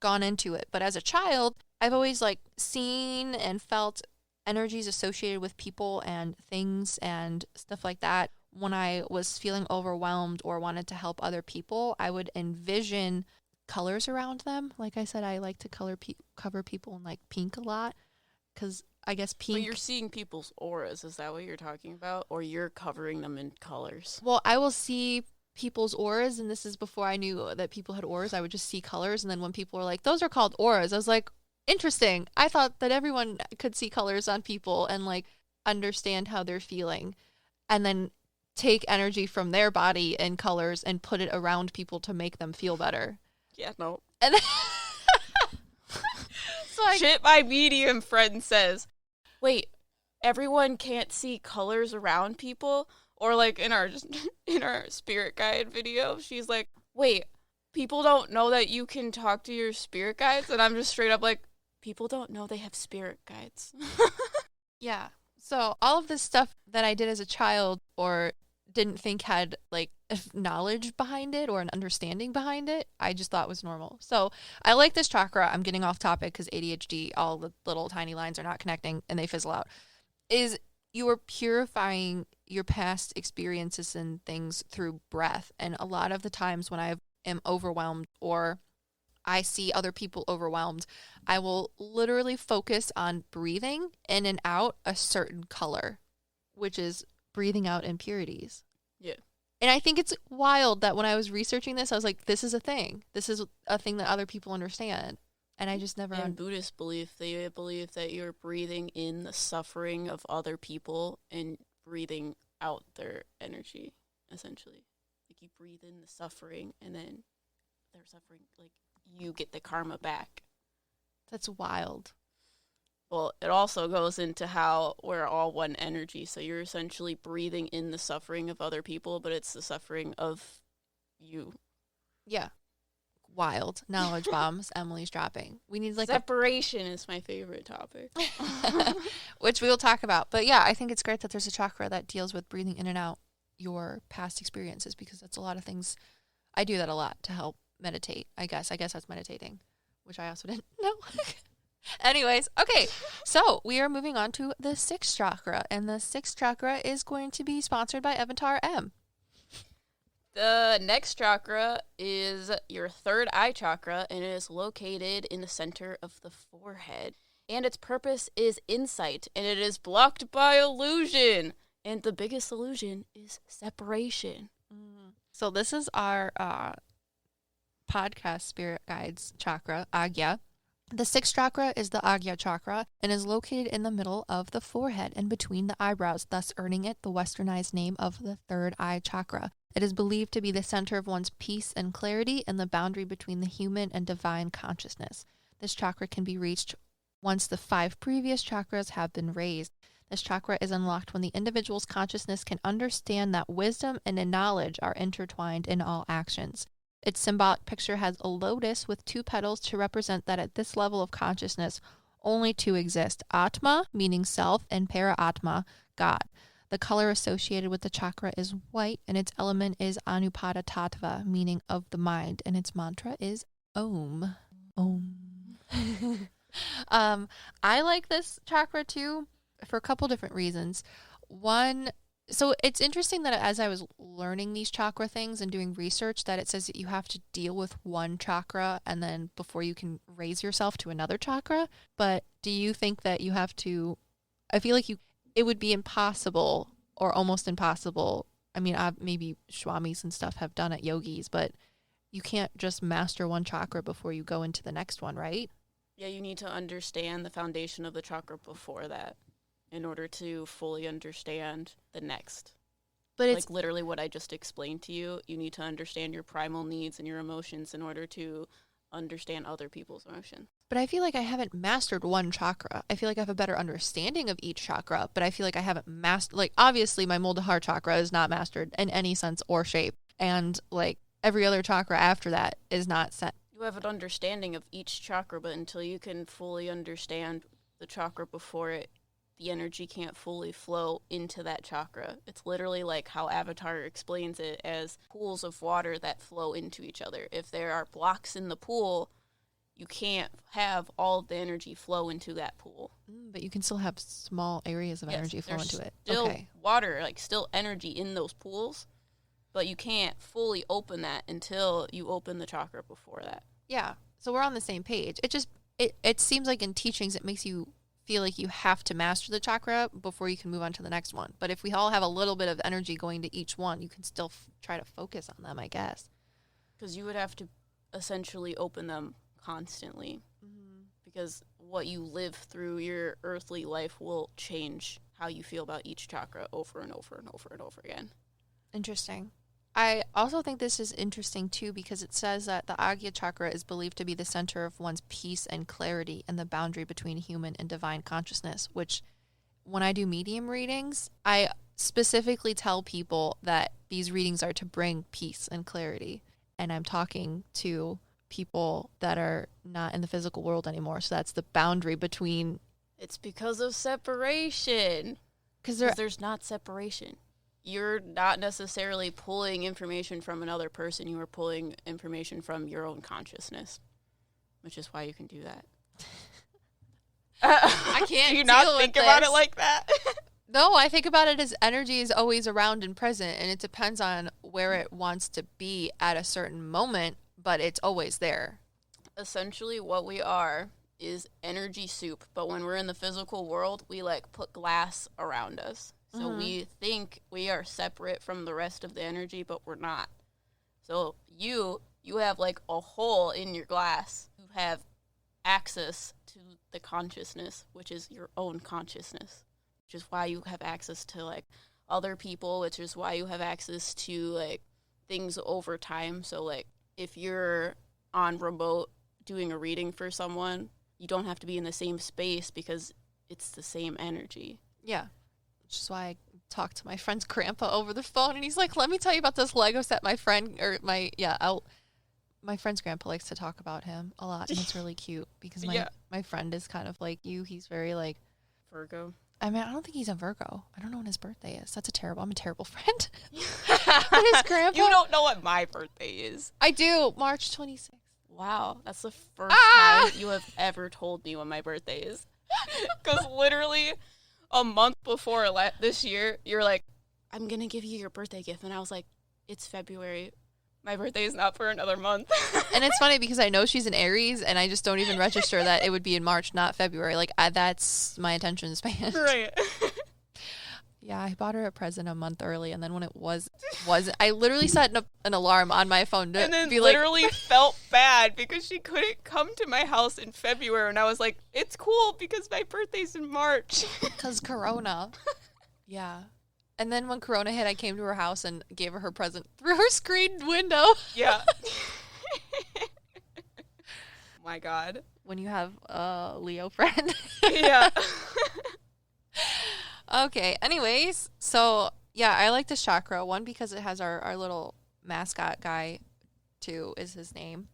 gone into it. But as a child, I've always, like, seen and felt energies associated with people and things and stuff like that. When I was feeling overwhelmed or wanted to help other people, I would envision colors around them. Like I said, I like to cover people in like pink a lot because I guess pink. But you're seeing people's auras. Is that what you're talking about? Or you're covering them in colors? Well, I will see people's auras, and this is before I knew that people had auras. I would just see colors, and then when people were like, those are called auras, I was like, interesting. I thought that everyone could see colors on people and like understand how they're feeling, and then take energy from their body and colors and put it around people to make them feel better. Yeah, no. And so shit my medium friend says, wait, everyone can't see colors around people? Or like in our spirit guide video, she's like, wait, people don't know that you can talk to your spirit guides? And I'm just straight up like, people don't know they have spirit guides. Yeah. So all of this stuff that I did as a child or didn't think had like knowledge behind it or an understanding behind it, I just thought was normal. So I like this chakra. I'm getting off topic because ADHD, all the little tiny lines are not connecting and they fizzle out. Is you are purifying your past experiences and things through breath. And a lot of the times when I am overwhelmed or I see other people overwhelmed, I will literally focus on breathing in and out a certain color, which is breathing out impurities. Yeah. And I think it's wild that when I was researching this, I was like, this is a thing. This is a thing that other people understand. And I just never... In Buddhist belief, they believe that you're breathing in the suffering of other people and breathing out their energy. essentially. Like, you breathe in the suffering, and then their suffering, like, you get the karma back. That's wild. Well, it also goes into how we're all one energy, so you're essentially breathing in the suffering of other people, but it's the suffering of you. Yeah. Wild. Knowledge bombs Emily's dropping. We need like separation is my favorite topic. Which we will talk about. But yeah, I think it's great that there's a chakra that deals with breathing in and out your past experiences, because that's a lot of things. I do that a lot to help meditate, I guess. I guess that's meditating, which I also didn't know. Anyways, okay, so we are moving on to the sixth chakra, and the sixth chakra is going to be sponsored by Avatar M. The next chakra is your third eye chakra, and it is located in the center of the forehead. And its purpose is insight, and it is blocked by illusion. And the biggest illusion is separation. So this is our podcast spirit guides chakra, Agya. The sixth chakra is the Agya chakra and is located in the middle of the forehead and between the eyebrows, thus earning it the westernized name of the third eye chakra. It is believed to be the center of one's peace and clarity and the boundary between the human and divine consciousness. This chakra can be reached once the 5 previous chakras have been raised. This chakra is unlocked when the individual's consciousness can understand that wisdom and knowledge are intertwined in all actions. Its symbolic picture has a lotus with 2 petals to represent that at this level of consciousness, only 2 exist: Atma, meaning self, and Para-Atma, God. The color associated with the chakra is white, and its element is Anupada Tattva, meaning of the mind, and its mantra is Om. Om. I like this chakra too for a couple different reasons. One, so it's interesting that as I was learning these chakra things and doing research, that it says that you have to deal with one chakra and then before you can raise yourself to another chakra. But do you think that you have to, I feel like it would be impossible or almost impossible. I mean, maybe swamis and stuff have done it, yogis, but you can't just master one chakra before you go into the next one, right? Yeah, you need to understand the foundation of the chakra before that in order to fully understand the next. But it's like literally what I just explained to you. You need to understand your primal needs and your emotions in order to understand other people's emotions. But I feel like I haven't mastered one chakra. I feel like I have a better understanding of each chakra, but I feel like I haven't mastered, like, obviously my Muladhara chakra is not mastered in any sense or shape. And like every other chakra after that is not set. You have an understanding of each chakra, but until you can fully understand the chakra before it, the energy can't fully flow into that chakra. It's literally like how Avatar explains it as pools of water that flow into each other. If there are blocks in the pool, you can't have all of the energy flow into that pool. But you can still have small areas of energy flow into it. Still water, like still energy in those pools, but you can't fully open that until you open the chakra before that. Yeah, so we're on the same page. It seems like in teachings it makes you feel like you have to master the chakra before you can move on to the next one. But if we all have a little bit of energy going to each one, you can still try to focus on them, I guess. Because you would have to essentially open them constantly. Mm-hmm. Because what you live through your earthly life will change how you feel about each chakra over and over and over and over again. Interesting. I also think this is interesting, too, because it says that the Agya chakra is believed to be the center of one's peace and clarity and the boundary between human and divine consciousness, which when I do medium readings, I specifically tell people that these readings are to bring peace and clarity. And I'm talking to people that are not in the physical world anymore. So that's the boundary between... It's because of separation. Because there's not separation. You're not necessarily pulling information from another person. You are pulling information from your own consciousness, which is why you can do that. I can't. Do you not think about it like that? No, I think about it as energy is always around and present, and it depends on where it wants to be at a certain moment, but it's always there. Essentially, what we are is energy soup, but when we're in the physical world, we like put glass around us. So we think we are separate from the rest of the energy, but we're not. So you have like a hole in your glass. You have access to the consciousness, which is your own consciousness, which is why you have access to like other people, which is why you have access to, like, things over time. So, like, if you're on remote doing a reading for someone, you don't have to be in the same space because it's the same energy. Yeah. Which is why I talked to my friend's grandpa over the phone, and he's like, let me tell you about this Lego set my friend, or my friend's grandpa likes to talk about him a lot, and it's really cute because my friend is kind of like you. He's very, like, Virgo. I mean, I don't think he's a Virgo. I don't know when his birthday is. I'm a terrible friend. But his grandpa. You don't know what my birthday is. I do. March 26th. Wow. That's the first time you have ever told me when my birthday is. Because literally a month before this year, you're like, I'm going to give you your birthday gift. And I was like, it's February. My birthday is not for another month. And it's funny because I know she's an Aries, and I just don't even register that it would be in March, not February. Like, that's my attention span. Right. Yeah, I bought her a present a month early, and then when it wasn't, I literally set an alarm on my phone to and then be literally felt bad because she couldn't come to my house in February, and I was like, it's cool because my birthday's in March. Because Corona. Yeah. And then when Corona hit, I came to her house and gave her present through her screened window. Yeah. My God. When you have a Leo friend. Yeah. Okay, anyways, so, yeah, I like this chakra. One, because it has our little mascot guy, too, is his name.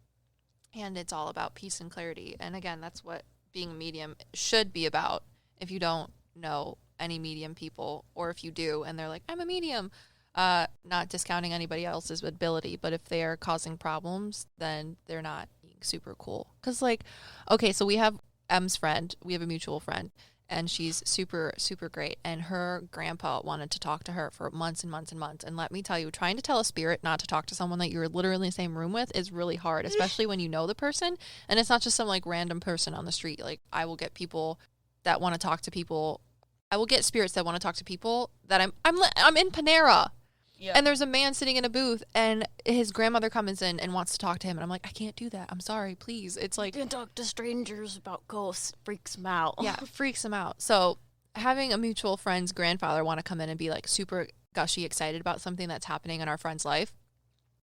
And it's all about peace and clarity. And, again, that's what being a medium should be about. If you don't know any medium people, or if you do and they're like, I'm a medium, not discounting anybody else's ability, but if they are causing problems, then they're not being super cool. Because, like, okay, so we have Em's friend, we have a mutual friend, and she's super, super great, and her grandpa wanted to talk to her for months and months and months, and let me tell you, trying to tell a spirit not to talk to someone that you're literally in the same room with is really hard, especially when you know the person, and it's not just some, like, random person on the street. Like, I will get people that want to talk to people. I will get spirits that want to talk to people that I'm in Panera, and there's a man sitting in a booth, and his grandmother comes in and wants to talk to him, and I'm like, I can't do that. I'm sorry, please. It's like, can't talk to strangers about ghosts. Freaks him out. Yeah, freaks him out. So having a mutual friend's grandfather want to come in and be like super gushy excited about something that's happening in our friend's life.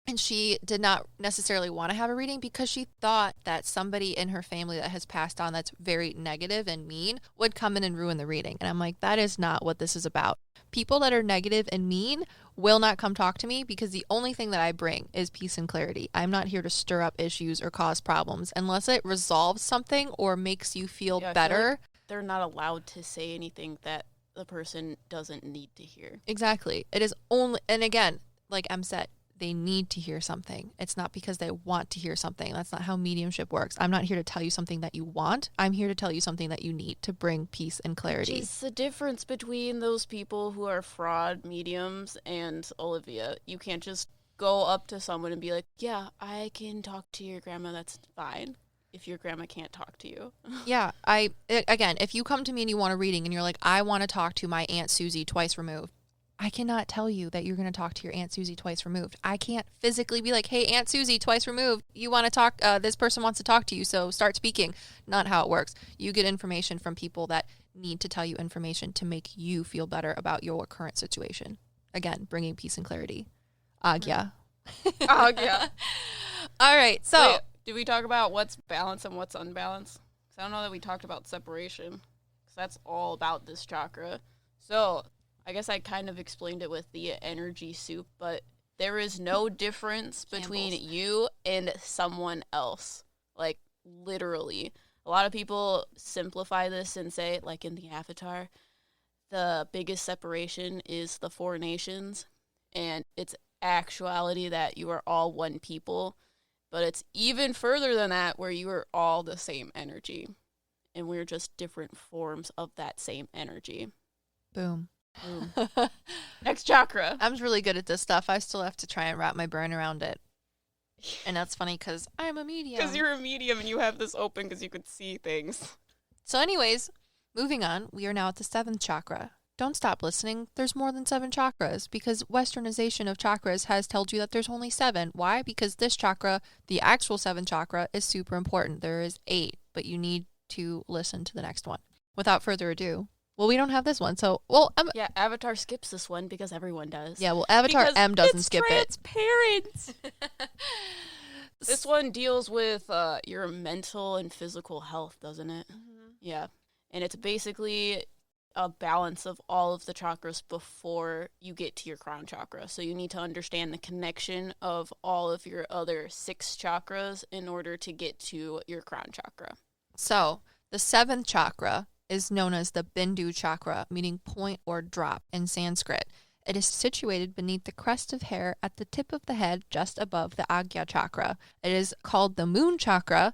And she did not necessarily want to have a reading because she thought that somebody in her family that has passed on that's very negative and mean would come in and ruin the reading. And I'm like, that is not what this is about. People that are negative and mean will not come talk to me because the only thing that I bring is peace and clarity. I'm not here to stir up issues or cause problems unless it resolves something or makes you feel better. Like they're not allowed to say anything that the person doesn't need to hear. Exactly. It is only, and again, like Em said, they need to hear something. It's not because they want to hear something. That's not how mediumship works. I'm not here to tell you something that you want. I'm here to tell you something that you need to bring peace and clarity. It's the difference between those people who are fraud mediums and Olivia. You can't just go up to someone and be like, yeah, I can talk to your grandma. That's fine. If your grandma can't talk to you. Yeah. Again, if you come to me and you want a reading and you're like, I want to talk to my Aunt Susie twice removed, I cannot tell you that you're going to talk to your Aunt Susie twice removed. I can't physically be like, hey, Aunt Susie, twice removed, you want to talk, this person wants to talk to you, so start speaking. Not how it works. You get information from people that need to tell you information to make you feel better about your current situation. Again, bringing peace and clarity. Agya. Agya. All right, so. Wait, did we talk about what's balanced and what's unbalanced? Because I don't know that we talked about separation. Because that's all about this chakra. So I guess I kind of explained it with the energy soup, but there is no difference between you and someone else. Like, literally. A lot of people simplify this and say, like in the Avatar, the biggest separation is the 4 nations, and it's actuality that you are all one people, but it's even further than that where you are all the same energy, and we're just different forms of that same energy. Boom. Next chakra. I'm really good at this stuff. I still have to try and wrap my brain around it. And that's funny because I'm a medium. Because you're a medium and you have this open because you could see things. So anyways, moving on, we are now at the 7th chakra. Don't stop listening. There's more than 7 chakras because westernization of chakras has told you that there's only 7. Why? Because this chakra, the actual 7th chakra, is super important. There is 8, but you need to listen to the next one. Without further ado, Well, we don't have this one, so Yeah, Avatar skips this one because everyone does. yeah. Well, Avatar Because M doesn't it's skip it. transparent. This one deals with your mental and physical health, doesn't it? Mm-hmm. Yeah. And it's basically a balance of all of the chakras before you get to your crown chakra. So you need to understand the connection of all of your other 6 chakras in order to get to your crown chakra. So the 7th chakra is known as the Bindu chakra, meaning point or drop in Sanskrit. It is situated beneath the crest of hair at the tip of the head, just above the Agya chakra. It is called the moon chakra,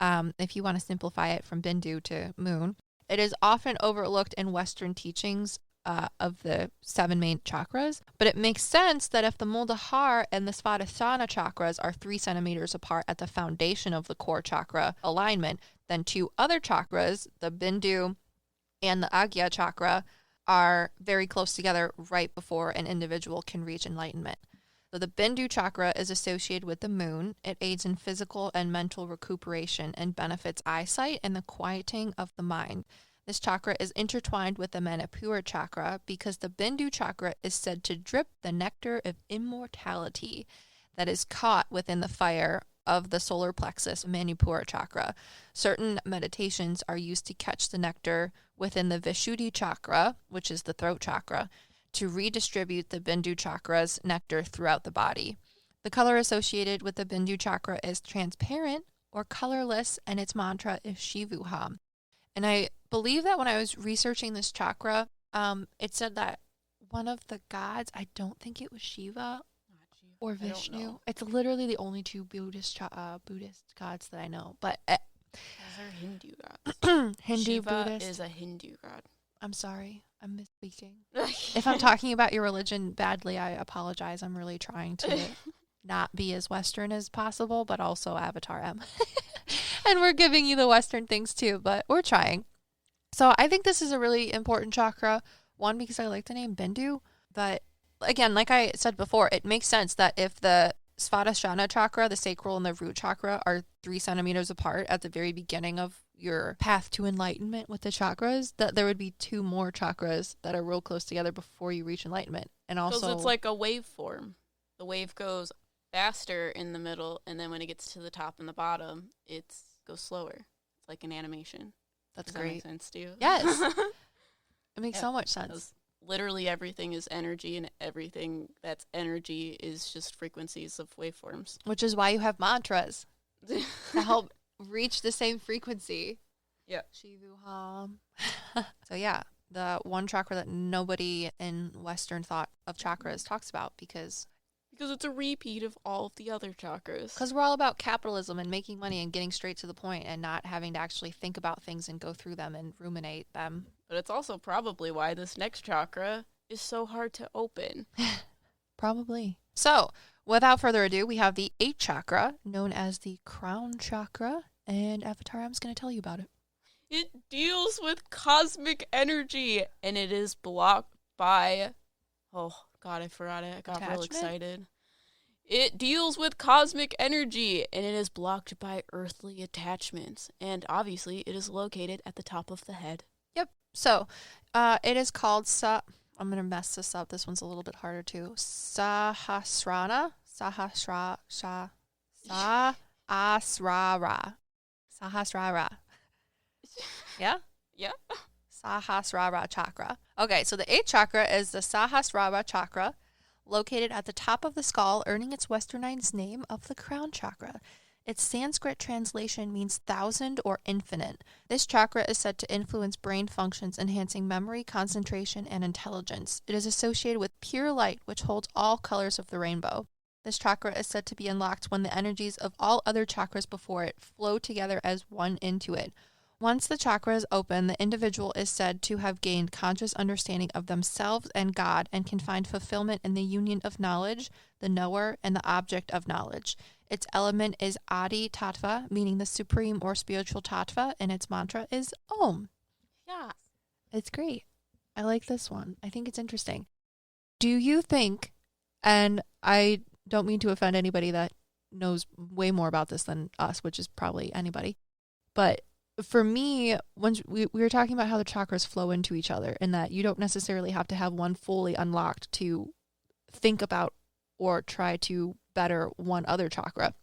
if you want to simplify it from Bindu to moon. It is often overlooked in Western teachings of the 7 main chakras, but it makes sense that if the Muladhara and the Swadisthana chakras are 3 centimeters apart at the foundation of the core chakra alignment, then 2 other chakras, the Bindu and the Agya chakra, are very close together right before an individual can reach enlightenment. So the Bindu chakra is associated with the moon. It aids in physical and mental recuperation and benefits eyesight and the quieting of the mind. This chakra is intertwined with the Manipura chakra because the Bindu chakra is said to drip the nectar of immortality that is caught within the fire of the solar plexus Manipura chakra. Certain meditations are used to catch the nectar within the Vishuddha chakra, which is the throat chakra, to redistribute the Bindu chakra's nectar throughout the body. The color associated with the Bindu chakra is transparent or colorless, and its mantra is Shivuham. And I believe that when I was researching this chakra, it said that one of the gods, I don't think it was Shiva or Vishnu. It's literally the only 2 Buddhist gods that I know. But those are Hindu gods. Hindu, Shiva Buddhist is a Hindu god. I'm sorry. I'm misspeaking. If I'm talking about your religion badly, I apologize. I'm really trying to not be as Western as possible, but also Avatar M. And we're giving you the Western things too, but we're trying. So I think this is a really important chakra. One, because I like the name Bindu, but again, like I said before, it makes sense that if the Swadhisthana chakra, the sacral and the root chakra, are 3 centimeters apart at the very beginning of your path to enlightenment with the chakras, that there would be 2 more chakras that are real close together before you reach enlightenment. And also, because it's like a waveform. The wave goes faster in the middle, and then when it gets to the top and the bottom, it goes slower. It's like an animation. That's Does great. That make sense to you? Yes. It makes so much sense. Literally everything is energy, and everything that's energy is just frequencies of waveforms. Which is why you have mantras to help reach the same frequency. Yeah. Shivuham. So yeah, the one chakra that nobody in Western thought of chakras talks about because it's a repeat of all of the other chakras. Because we're all about capitalism and making money and getting straight to the point and not having to actually think about things and go through them and ruminate them. But it's also probably why this next chakra is so hard to open. Probably. So, without further ado, we have the 8th chakra, known as the crown chakra, and Avatar M's going to tell you about it. It deals with cosmic energy, and it is blocked by... Oh, God, I forgot it. I got real excited. It deals with cosmic energy, and it is blocked by earthly attachments. And obviously, it is located at the top of the head. Yep. So, it is called... I'm going to mess this up. This one's a little bit harder too. Sahasrara. Sahasrara. Yeah? Yeah. Sahasrara chakra. Okay, so the 8th chakra is the Sahasrara chakra, located at the top of the skull, earning its westernized name of the crown chakra. Its Sanskrit translation means 1,000 or infinite. This chakra is said to influence brain functions, enhancing memory, concentration, and intelligence. It is associated with pure light, which holds all colors of the rainbow. This chakra is said to be unlocked when the energies of all other chakras before it flow together as one into it. Once the chakra is open, the individual is said to have gained conscious understanding of themselves and God and can find fulfillment in the union of knowledge, the knower, and the object of knowledge. Its element is Adi Tattva, meaning the supreme or spiritual Tattva, and its mantra is Om. Yeah. It's great. I like this one. I think it's interesting. Do you think, and I don't mean to offend anybody that knows way more about this than us, which is probably anybody, but for me, once we were talking about how the chakras flow into each other and that you don't necessarily have to have one fully unlocked to think about or try to better one other chakra.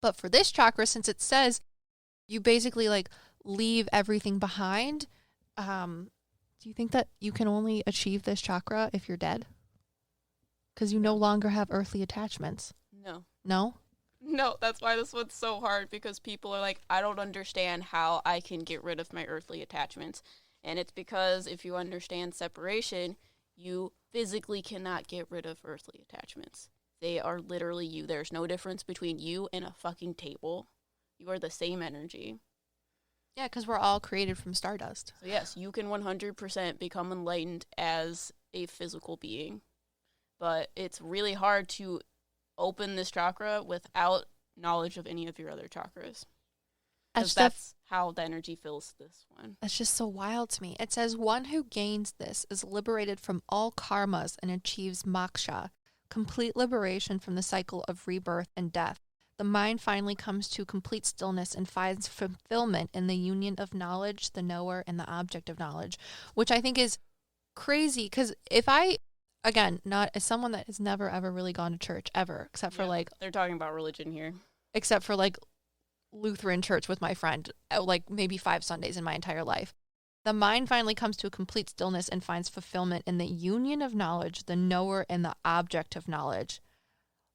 But for this chakra, since it says you basically like leave everything behind, do you think that you can only achieve this chakra if you're dead? Because you no longer have earthly attachments. No. No? No, that's why this one's so hard, because people are like, I don't understand how I can get rid of my earthly attachments. And it's because if you understand separation, you physically cannot get rid of earthly attachments. They are literally you. There's no difference between you and a fucking table. You are the same energy. Yeah, because we're all created from stardust. So yes, you can 100% become enlightened as a physical being. But it's really hard to open this chakra without knowledge of any of your other chakras. Because that's how the energy fills this one. That's just so wild to me. It says, one who gains this is liberated from all karmas and achieves moksha, complete liberation from the cycle of rebirth and death. The mind finally comes to complete stillness and finds fulfillment in the union of knowledge, the knower, and the object of knowledge, which I think is crazy. Because if I, again, not as someone that has never, ever really gone to church, ever, except for like... They're talking about religion here. Except for like Lutheran church with my friend, like maybe 5 Sundays in my entire life. The mind finally comes to a complete stillness and finds fulfillment in the union of knowledge, the knower, and the object of knowledge.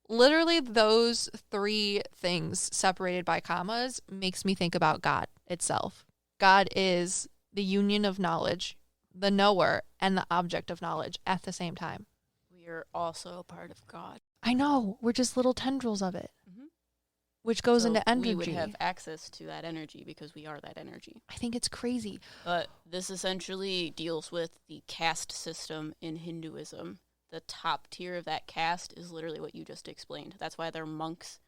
Literally, those 3 things separated by commas makes me think about God itself. God is the union of knowledge, the knower, and the object of knowledge at the same time. We are also a part of God. I know. We're just little tendrils of it. Mm-hmm. Which goes into energy. We would have access to that energy because we are that energy. I think it's crazy. But this essentially deals with the caste system in Hinduism. The top tier of that caste is literally what you just explained. That's why they're monks.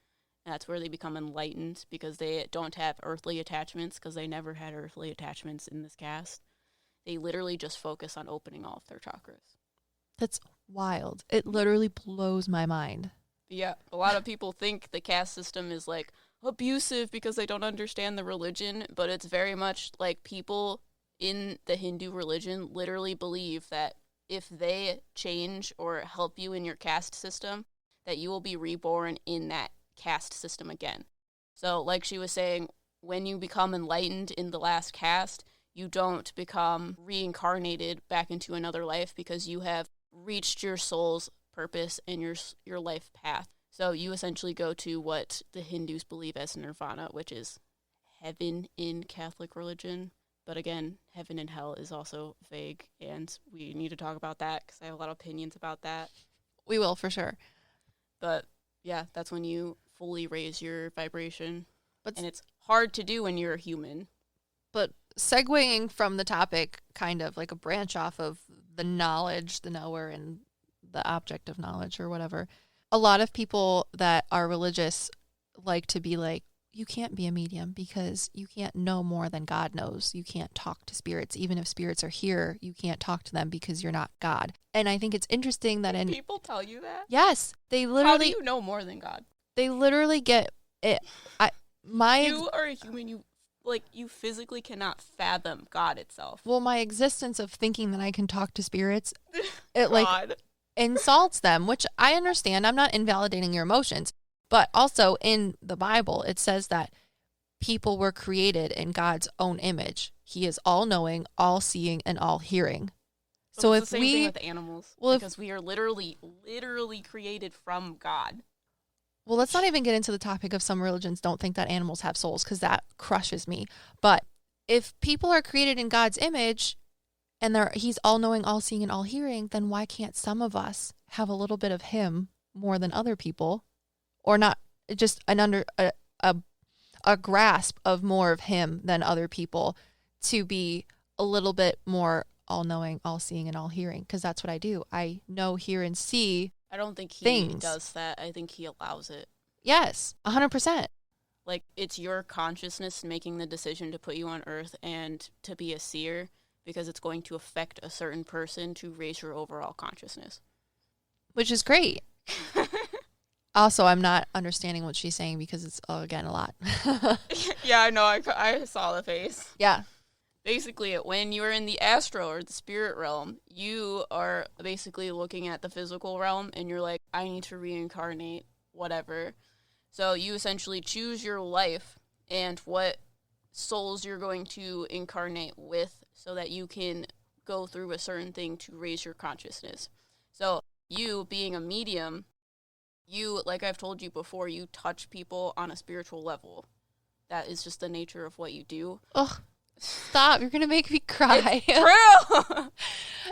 And that's where they become enlightened, because they don't have earthly attachments, because they never had earthly attachments in this caste. They literally just focus on opening all of their chakras. That's wild. It literally blows my mind. Yeah, a lot of people think the caste system is like abusive because they don't understand the religion, but it's very much like people in the Hindu religion literally believe that if they change or help you in your caste system, that you will be reborn in that caste system again. So like she was saying, when you become enlightened in the last caste, you don't become reincarnated back into another life because you have reached your soul's purpose and your life path. So you essentially go to what the Hindus believe as nirvana, which is heaven in Catholic religion. But again, heaven and hell is also vague, and we need to talk about that because I have a lot of opinions about that. We will, for sure. But yeah, that's when you fully raise your vibration. And it's hard to do when you're a human. But segueing from the topic, kind of like a branch off of the knowledge, the knower, and the object of knowledge or whatever, a lot of people that are religious like to be like, you can't be a medium because you can't know more than God knows. You can't talk to spirits. Even if spirits are here, you can't talk to them because you're not God. And I think it's interesting that people tell you that? Yes. They literally... How do you know more than God? They literally get it. You are a human. You physically cannot fathom God itself. Well, my existence of thinking that I can talk to spirits, it like insults them, which I understand. I'm not invalidating your emotions. But also in the Bible, it says that people were created in God's own image. He is all-knowing, all-seeing, and all-hearing. So if the same thing with animals, because we are literally created from God. Well, let's not even get into the topic of some religions don't think that animals have souls, because that crushes me. But if people are created in God's image and he's all-knowing, all-seeing, and all-hearing, then why can't some of us have a little bit of him more than other people? Or not just a grasp of more of him than other people to be a little bit more all-knowing, all-seeing, and all-hearing, because that's what I do. I know, hear, and see. I don't think he does that. I think he allows it. Yes, 100%. Like, it's your consciousness making the decision to put you on Earth and to be a seer, because it's going to affect a certain person to raise your overall consciousness. Which is great. Also, I'm not understanding what she's saying because it's, again, a lot. Yeah, I know. I saw the face. Yeah. Basically, when you're in the astral or the spirit realm, you are basically looking at the physical realm and you're like, I need to reincarnate, whatever. So you essentially choose your life and what souls you're going to incarnate with so that you can go through a certain thing to raise your consciousness. So you being a medium, you, like I've told you before, you touch people on a spiritual level. That is just the nature of what you do. Ugh. Stop. You're going to make me cry. It's true.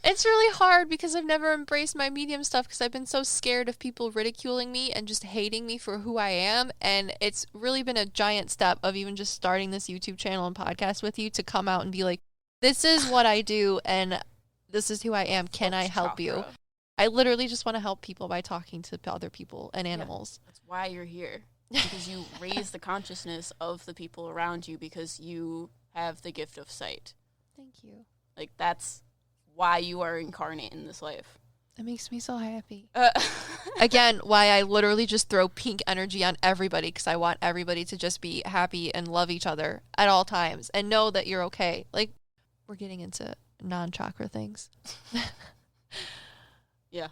It's really hard because I've never embraced my medium stuff because I've been so scared of people ridiculing me and just hating me for who I am. And it's really been a giant step of even just starting this YouTube channel and podcast with you to come out and be like, this is what I do and this is who I am. Can I help you? I literally just want to help people by talking to other people and animals. Yeah, that's why you're here. Because you raise the consciousness of the people around you because you have the gift of sight. Thank you. Like, that's why you are incarnate in this life. It makes me so happy. Again, why I literally just throw pink energy on everybody because I want everybody to just be happy and love each other at all times and know that you're okay. Like, we're getting into non-chakra things. Yeah.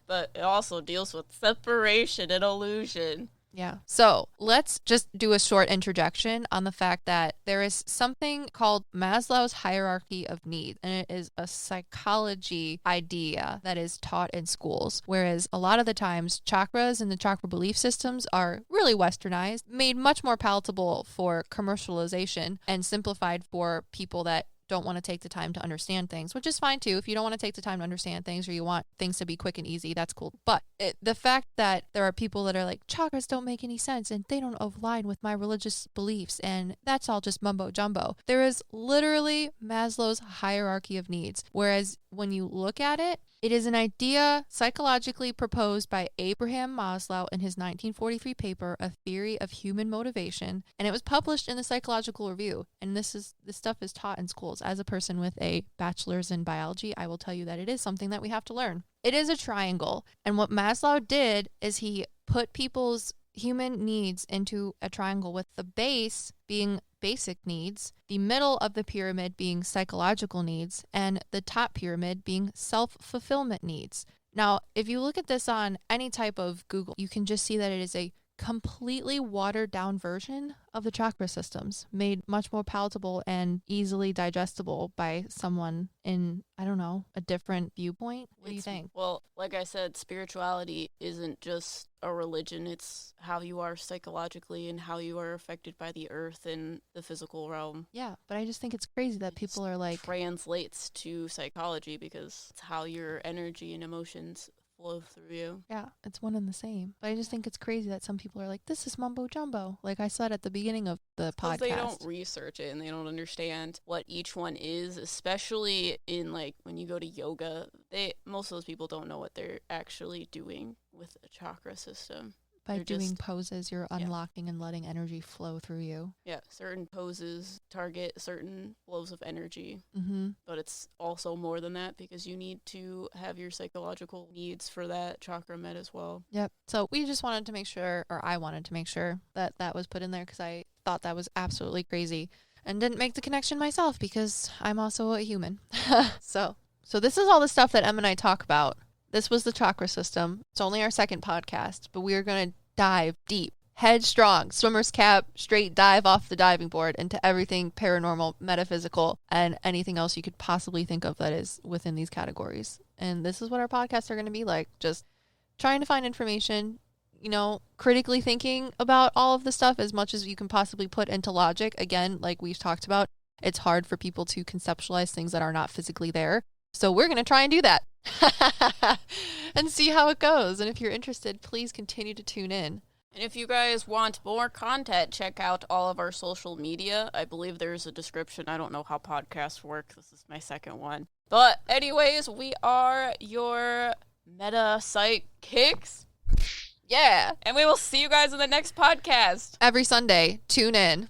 But it also deals with separation and illusion. Yeah. So let's just do a short introduction on the fact that there is something called Maslow's hierarchy of needs, and it is a psychology idea that is taught in schools, whereas a lot of the times chakras and the chakra belief systems are really westernized, made much more palatable for commercialization and simplified for people that don't want to take the time to understand things, which is fine too. If you don't want to take the time to understand things or you want things to be quick and easy, that's cool. But the fact that there are people that are like, chakras don't make any sense and they don't align with my religious beliefs and that's all just mumbo jumbo. There is literally Maslow's hierarchy of needs. Whereas when you look at it, it is an idea psychologically proposed by Abraham Maslow in his 1943 paper, A Theory of Human Motivation, and it was published in the Psychological Review. And this stuff is taught in schools. As a person with a bachelor's in biology, I will tell you that it is something that we have to learn. It is a triangle, and what Maslow did is he put people's human needs into a triangle with the base being basic needs, the middle of the pyramid being psychological needs, and the top pyramid being self-fulfillment needs. Now, if you look at this on any type of Google, you can just see that it is a completely watered down version of the chakra systems, made much more palatable and easily digestible by someone in, I don't know, a different viewpoint. What do you think? Well, like I said, spirituality isn't just a religion. It's how you are psychologically and how you are affected by the earth and the physical realm. Yeah, but I just think it's crazy that people are like... translates to psychology because it's how your energy and emotions flow through you. Yeah, it's one and the same. But I just think it's crazy that some people are like, this is mumbo jumbo. Like I said at the beginning of the podcast. They don't research it and they don't understand what each one is, especially in like when you go to yoga. Most of those people don't know what they're actually doing with a chakra system. By doing poses, you're unlocking and letting energy flow through you. Yeah, certain poses target certain flows of energy. Mm-hmm. But it's also more than that because you need to have your psychological needs for that chakra met as well. Yep. So we just wanted to make sure, or I wanted to make sure that that was put in there because I thought that was absolutely crazy and didn't make the connection myself because I'm also a human. So this is all the stuff that Em and I talk about. This was the chakra system. It's only our second podcast, but we are going to dive deep, headstrong, swimmer's cap, straight dive off the diving board into everything paranormal, metaphysical, and anything else you could possibly think of that is within these categories. And this is what our podcasts are going to be like, just trying to find information, critically thinking about all of the stuff as much as you can possibly put into logic. Again, like we've talked about, it's hard for people to conceptualize things that are not physically there. So we're going to try and do that and see how it goes. And if you're interested, please continue to tune in. And if you guys want more content, check out all of our social media. I believe there's a description. I don't know how podcasts work. This is my second one. But anyways, we are your Psyckicks. Yeah. And we will see you guys in the next podcast. Every Sunday, tune in.